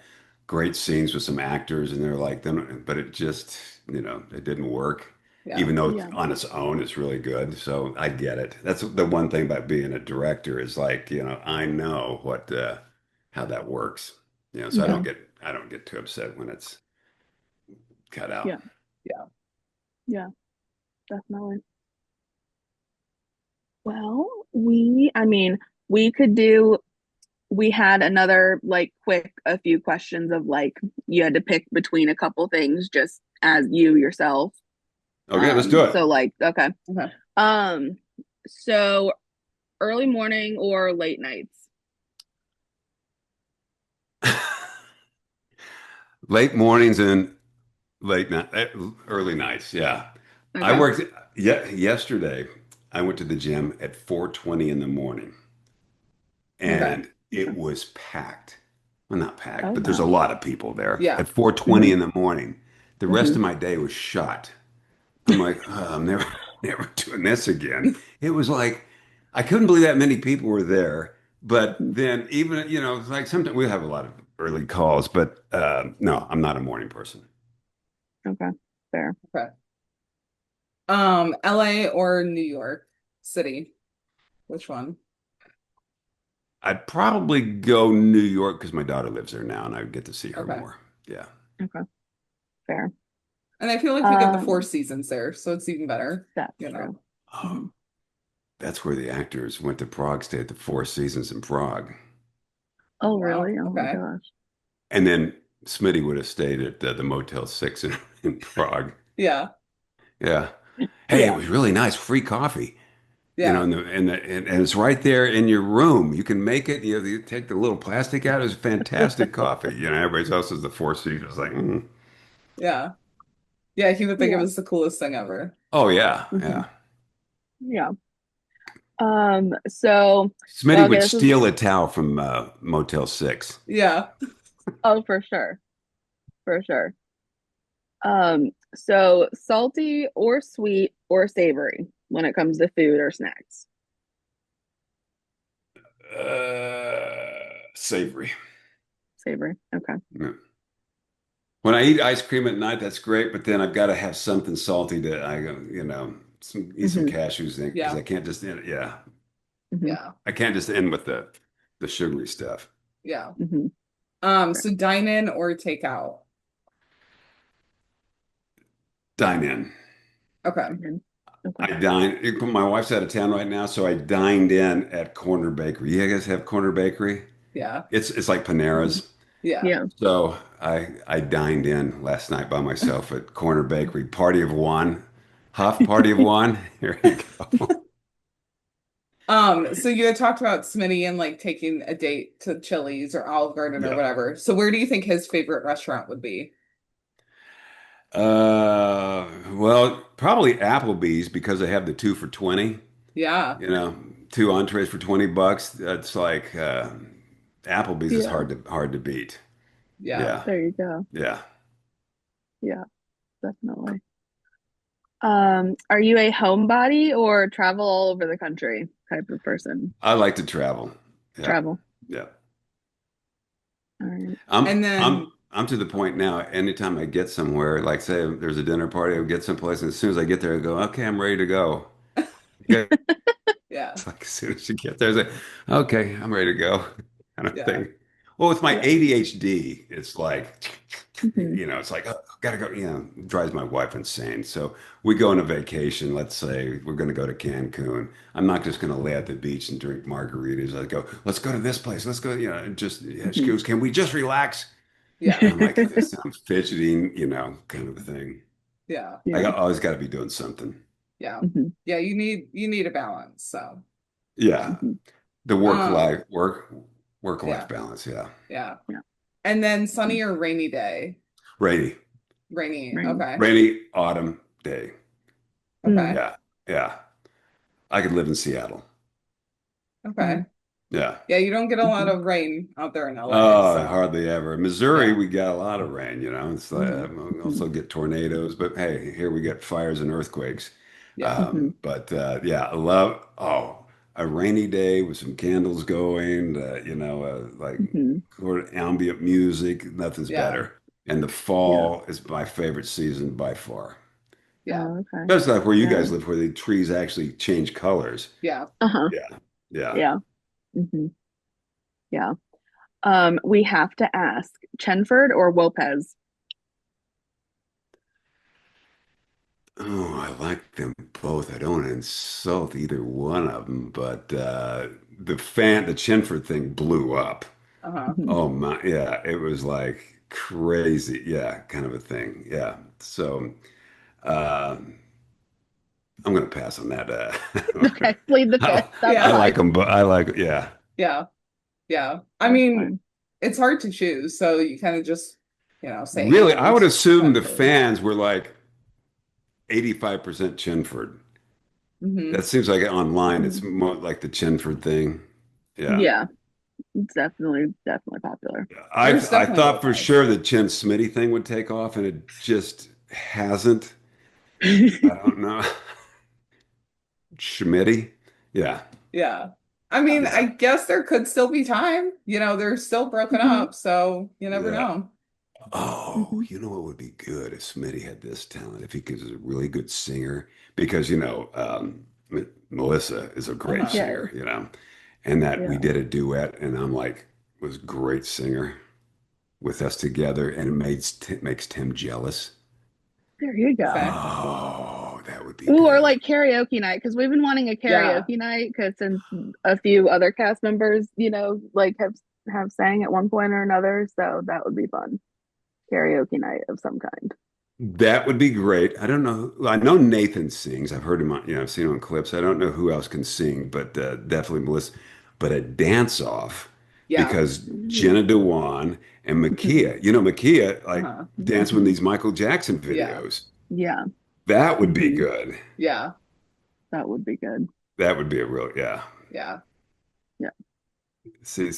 Speaker 2: great scenes with some actors, and they're like them, but it just, you know, it didn't work.
Speaker 1: Yeah.
Speaker 2: Even though
Speaker 3: Yeah.
Speaker 2: on its own, it's really good. So I get it. That's the one thing about being a director is like, you know, I know what how that works. You know, so
Speaker 3: Hmm.
Speaker 2: I don't get too upset when it's cut out.
Speaker 3: Yeah.
Speaker 1: Yeah.
Speaker 3: Yeah. Definitely. Well, I mean, we could we had another like quick, a few questions of like, you had to pick between a couple things just as you yourself.
Speaker 2: Okay, let's do it.
Speaker 3: So like, okay.
Speaker 1: Okay.
Speaker 3: Um, so early morning or late nights?
Speaker 2: Late mornings and late night, early nights. Yeah. I
Speaker 3: Okay.
Speaker 2: worked, yeah, yesterday. I went to the gym at 4:20 in the morning
Speaker 1: Okay.
Speaker 2: and it was packed. Well, not packed,
Speaker 3: Oh,
Speaker 2: but there's a
Speaker 3: wow.
Speaker 2: lot of people there
Speaker 1: Yeah.
Speaker 2: at 4:20
Speaker 3: Hmm.
Speaker 2: in the morning. The rest
Speaker 3: Hmm.
Speaker 2: of my day was shot. I'm like, oh, I'm never, never doing this again. It was like, I couldn't believe that many people were there. But
Speaker 3: Hmm.
Speaker 2: then even, it's like sometimes we have a lot of early calls, but no, I'm not a morning person.
Speaker 3: Okay. Fair.
Speaker 1: Okay. LA or New York City? Which one?
Speaker 2: I'd probably go New York because my daughter lives there now and I get to see her
Speaker 1: Okay.
Speaker 2: more. Yeah.
Speaker 3: Okay. Fair.
Speaker 1: And I feel like we get the Four
Speaker 3: Um,
Speaker 1: Seasons there, so it's even better,
Speaker 3: that's
Speaker 1: you know.
Speaker 3: true.
Speaker 2: Oh,
Speaker 3: Hmm.
Speaker 2: that's where the actors went to Prague, stayed at the Four Seasons in Prague.
Speaker 3: Oh,
Speaker 1: Wow.
Speaker 3: really? Oh my
Speaker 1: Okay.
Speaker 3: gosh.
Speaker 2: And then Smitty would have stayed at the Motel 6 in Prague.
Speaker 1: Yeah.
Speaker 2: Yeah. Hey, it
Speaker 3: Yeah.
Speaker 2: was really nice. Free coffee.
Speaker 1: Yeah.
Speaker 2: And it's right there in your room. You can make it. You take the little plastic out. It's fantastic coffee. Everybody else is the Four Seasons. Like,
Speaker 1: Yeah. Yeah, he would think it
Speaker 3: Yeah.
Speaker 1: was the coolest thing ever.
Speaker 2: oh yeah,
Speaker 3: Hmm.
Speaker 2: yeah.
Speaker 3: Yeah. So,
Speaker 2: Smitty
Speaker 3: well, okay,
Speaker 2: would
Speaker 3: this is,
Speaker 2: steal a towel from Motel 6.
Speaker 1: Yeah.
Speaker 3: oh, for sure. For sure. So salty or sweet or savory when it comes to food or snacks.
Speaker 2: Savory.
Speaker 3: Savory. Okay.
Speaker 2: Yeah. When I eat ice cream at night, that's great, but then I've got to have something salty to eat some
Speaker 3: Hmm.
Speaker 2: cashews in because
Speaker 1: Yeah.
Speaker 2: I can't just end, yeah,
Speaker 3: Hmm.
Speaker 1: Yeah.
Speaker 2: I can't just end with the sugary stuff.
Speaker 1: Yeah.
Speaker 3: Hmm.
Speaker 1: So dine in or take out?
Speaker 2: Dine in.
Speaker 1: Okay.
Speaker 3: Okay.
Speaker 2: I dine. My wife's out of town right now, so I dined in at Corner Bakery. You guys have Corner Bakery?
Speaker 1: Yeah.
Speaker 2: It's like
Speaker 3: Hmm.
Speaker 2: Panera's.
Speaker 1: Yeah.
Speaker 3: Yeah.
Speaker 2: So I dined in last night by myself at Corner Bakery. Party of one. Huff, party of one. Here you go.
Speaker 1: So you had talked about Smitty and like taking a date to Chili's or Olive Garden or
Speaker 2: Yeah.
Speaker 1: whatever. So where do you think his favorite restaurant would be?
Speaker 2: Well, probably Applebee's because they have the two for 20.
Speaker 1: Yeah.
Speaker 2: You know, two entrees for 20 bucks. That's like Applebee's is
Speaker 3: Yeah.
Speaker 2: hard to beat.
Speaker 1: Yeah.
Speaker 2: Yeah.
Speaker 3: There you go.
Speaker 2: Yeah.
Speaker 3: Yeah, definitely. Are you a homebody or travel all over the country type of person?
Speaker 2: I like to travel. Yeah.
Speaker 3: Travel.
Speaker 2: Yeah.
Speaker 3: All right.
Speaker 2: I'm
Speaker 1: And
Speaker 2: I'm
Speaker 1: then
Speaker 2: I'm to the point now, anytime I get somewhere, like say there's a dinner party, I get someplace, and as soon as I get there, I go, okay, I'm ready to go. Yeah.
Speaker 1: yeah.
Speaker 2: It's like as soon as you get there, it's like, okay, I'm ready to go, kind of
Speaker 1: Yeah.
Speaker 2: thing. Well, with my
Speaker 3: Yeah.
Speaker 2: ADHD, it's like,
Speaker 3: Hmm.
Speaker 2: it's like, oh, gotta go, it drives my wife insane. So we go on a vacation, let's say we're gonna go to Cancun. I'm not just gonna lay at the beach and drink margaritas. I go, let's go to this place, let's go, and just, yeah, she
Speaker 3: Hmm.
Speaker 2: goes, can we just relax?
Speaker 1: Yeah.
Speaker 2: And I'm like, this sounds fidgeting, kind of a thing.
Speaker 1: Yeah.
Speaker 3: Yeah.
Speaker 2: Always got to be doing something.
Speaker 1: Yeah.
Speaker 3: Hmm.
Speaker 1: Yeah. You need a balance. So
Speaker 2: Yeah,
Speaker 1: yeah.
Speaker 3: Hmm.
Speaker 2: the
Speaker 1: Um,
Speaker 2: work life
Speaker 1: yeah.
Speaker 2: balance. Yeah,
Speaker 1: Yeah.
Speaker 3: Yeah.
Speaker 1: And then sunny or rainy day?
Speaker 2: rainy,
Speaker 1: Rainy.
Speaker 3: Right.
Speaker 1: Okay.
Speaker 2: rainy autumn day.
Speaker 3: Mm.
Speaker 1: Okay.
Speaker 2: Yeah, yeah. I could live in Seattle.
Speaker 1: Okay.
Speaker 3: Mm.
Speaker 2: Yeah.
Speaker 1: Yeah, you don't get a lot
Speaker 3: Hmm.
Speaker 1: of rain out there in LA,
Speaker 2: Oh,
Speaker 1: so
Speaker 2: hardly ever. Missouri,
Speaker 1: yeah.
Speaker 2: we got a lot of rain. It's like,
Speaker 1: Hmm.
Speaker 3: Hmm.
Speaker 2: also get tornadoes, but hey, here we get fires and earthquakes.
Speaker 1: Yeah.
Speaker 2: But yeah, I love a rainy day with some candles going. Like
Speaker 3: Hmm.
Speaker 2: sort of ambient music. Nothing's
Speaker 1: Yeah.
Speaker 2: better. And the
Speaker 3: Yeah.
Speaker 2: fall is my favorite season by far.
Speaker 1: Yeah.
Speaker 3: Oh, okay.
Speaker 2: Especially like where you
Speaker 3: Yeah.
Speaker 2: guys live, where the trees actually change colors.
Speaker 1: Yeah.
Speaker 3: Uh-huh.
Speaker 2: Yeah, yeah.
Speaker 3: Yeah. Hmm. Yeah. We have to ask Chenford or Lopez?
Speaker 2: Oh, I like them both. I don't want to insult either one of them, but the Chinford thing blew up.
Speaker 1: Uh-huh.
Speaker 3: Mhm.
Speaker 2: Oh my, yeah, it was like crazy. Yeah, kind of a thing. Yeah. So uh, I'm gonna pass on that.
Speaker 3: Okay, plead the fifth. That's
Speaker 2: I
Speaker 1: Yeah.
Speaker 2: like
Speaker 3: fine.
Speaker 2: them, but I like, yeah.
Speaker 1: Yeah. Yeah. I
Speaker 3: That's
Speaker 1: mean,
Speaker 3: fine.
Speaker 1: it's hard to choose, so you kind of just, say
Speaker 2: Really, I
Speaker 1: and
Speaker 2: would assume the
Speaker 1: Chenford.
Speaker 2: fans were like 85% Chinford.
Speaker 1: Hmm.
Speaker 2: That seems like online, it's
Speaker 3: Mhm.
Speaker 2: more like the Chinford thing. Yeah.
Speaker 3: Yeah, it's definitely popular.
Speaker 1: There's
Speaker 2: I
Speaker 1: definitely
Speaker 2: thought
Speaker 1: both
Speaker 2: for
Speaker 1: eyes.
Speaker 2: sure the Chin Smitty thing would take off, and it just hasn't. I don't know. Schmitty? Yeah.
Speaker 1: Yeah. I mean, I
Speaker 2: Yeah.
Speaker 1: guess there could still be time. They're still broken
Speaker 3: Hmm.
Speaker 1: up, so you never
Speaker 2: Yeah.
Speaker 1: know.
Speaker 2: Oh,
Speaker 3: Hmm.
Speaker 2: you know what would be good if Smitty had this talent, if he was a really good singer, because Melissa is a great
Speaker 1: Uh-huh.
Speaker 3: Yes,
Speaker 2: singer, and that we
Speaker 3: yeah.
Speaker 2: did a duet, and I'm like, was great singer with us together, and makes Tim jealous.
Speaker 3: There you go.
Speaker 1: Okay.
Speaker 2: Oh, that would be
Speaker 3: Ooh, or
Speaker 2: good.
Speaker 3: like karaoke night because we've been wanting a
Speaker 1: Yeah.
Speaker 3: karaoke night because since a few other cast members, like have sang at one point or another, so that would be fun. Karaoke night of some kind.
Speaker 2: That would be great. I don't know. I know Nathan sings. I've heard him on, I've seen him on clips. I don't know who else can sing, but definitely Melissa. But a dance off
Speaker 1: Yeah.
Speaker 2: because
Speaker 3: Ooh.
Speaker 2: Jenna Dewan and Makia, Makia like
Speaker 1: Uh-huh.
Speaker 2: dancing with
Speaker 3: Hmm.
Speaker 2: these Michael Jackson
Speaker 1: Yeah.
Speaker 2: videos.
Speaker 3: Yeah.
Speaker 2: That would be
Speaker 3: Hmm.
Speaker 2: good.
Speaker 1: Yeah.
Speaker 3: That would be good.
Speaker 2: That would be a real, yeah.
Speaker 1: Yeah.
Speaker 3: Yeah.
Speaker 2: See,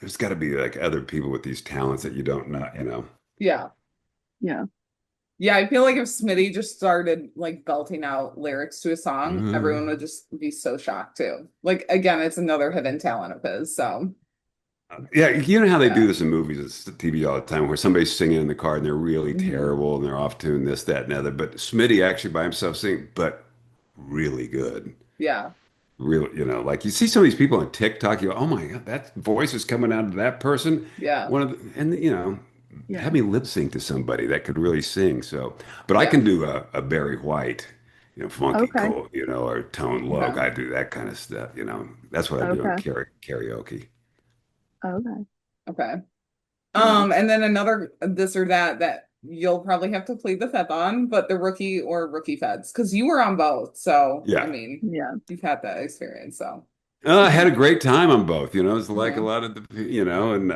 Speaker 2: there's got to be like other people with these talents that you don't know.
Speaker 1: Yeah.
Speaker 3: Yeah.
Speaker 1: Yeah, I feel like if Smitty just started like belting out lyrics to a song, everyone would just be so shocked too. Like again, it's another hidden talent of his. So
Speaker 2: Yeah, you know how they do
Speaker 1: yeah.
Speaker 2: this in movies, it's TV all the time, where somebody's singing in the car and they're really
Speaker 1: Hmm.
Speaker 2: terrible and they're off tune, this, that, and the other. But Smitty actually by himself singing, but really good.
Speaker 1: Yeah.
Speaker 2: Really, like you see some of these people on TikTok, you go, oh my God, that voice is coming out of that person.
Speaker 1: Yeah.
Speaker 2: And
Speaker 3: Yeah.
Speaker 2: have me lip sync to somebody that could really sing. So, but I
Speaker 1: Yeah.
Speaker 2: can do a Barry White, funky
Speaker 3: Okay.
Speaker 2: cold, or Tone Loc.
Speaker 1: Okay.
Speaker 2: I do that kind of stuff. That's what I do in
Speaker 3: Okay.
Speaker 2: karaoke.
Speaker 3: Okay.
Speaker 1: Okay.
Speaker 3: Yeah.
Speaker 1: And then another this or that you'll probably have to plead the fifth on, but the rookie or rookie feds, because you were on both. So I
Speaker 2: Yeah.
Speaker 1: mean,
Speaker 3: Yeah.
Speaker 1: you've had that experience. So
Speaker 2: I had a great time on both. It's like a
Speaker 1: uh-huh.
Speaker 2: lot of and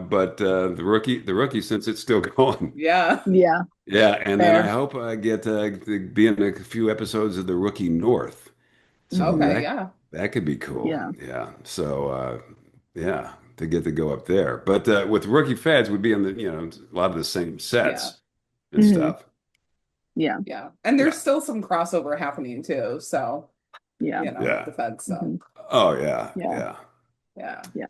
Speaker 2: but the rookie since it's still going.
Speaker 1: Yeah.
Speaker 3: Yeah.
Speaker 2: Yeah, and then I
Speaker 3: Fair.
Speaker 2: hope I get to be in a few episodes of the Rookie North. So
Speaker 3: Hmm.
Speaker 1: Okay,
Speaker 2: that
Speaker 1: yeah.
Speaker 2: that could be cool.
Speaker 3: Yeah.
Speaker 2: Yeah. So yeah, to get to go up there. But with Rookie Feds would be in the a lot of the same
Speaker 1: Yeah.
Speaker 2: sets and
Speaker 3: Hmm.
Speaker 2: stuff.
Speaker 3: Yeah.
Speaker 1: Yeah. And
Speaker 2: Yeah.
Speaker 1: there's still some crossover happening too. So,
Speaker 3: Yeah.
Speaker 1: with
Speaker 2: Yeah.
Speaker 1: the feds stuff.
Speaker 3: Hmm.
Speaker 2: Oh yeah.
Speaker 3: Yeah.
Speaker 2: Yeah.
Speaker 1: Yeah.
Speaker 3: Yeah.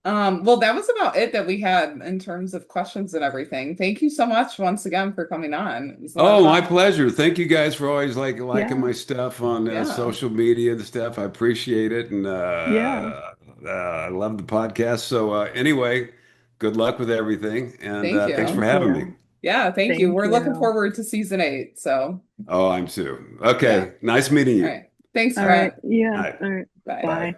Speaker 1: Well, that was about it that we had in terms of questions and everything. Thank you so much once again for coming on. It was a lot of
Speaker 2: Oh, my
Speaker 1: fun.
Speaker 2: pleasure. Thank you guys for always like liking
Speaker 3: Yeah.
Speaker 2: my stuff on
Speaker 1: Yeah.
Speaker 2: social media and stuff. I appreciate it, and
Speaker 3: Yeah.
Speaker 2: I love the podcast. So anyway, good luck with everything, and
Speaker 1: Thank
Speaker 2: thanks for
Speaker 1: you.
Speaker 3: Thank
Speaker 2: having me.
Speaker 3: you.
Speaker 1: Yeah, thank you.
Speaker 3: Thank
Speaker 1: We're looking
Speaker 3: you.
Speaker 1: forward to season 8. So,
Speaker 2: Oh, I'm Sue.
Speaker 1: yeah.
Speaker 2: Okay, nice meeting
Speaker 1: All
Speaker 2: you.
Speaker 1: right. Thanks,
Speaker 3: All right.
Speaker 1: Brent.
Speaker 2: All
Speaker 3: Yeah.
Speaker 2: right,
Speaker 3: All right.
Speaker 1: Bye.
Speaker 2: bye.
Speaker 3: Bye.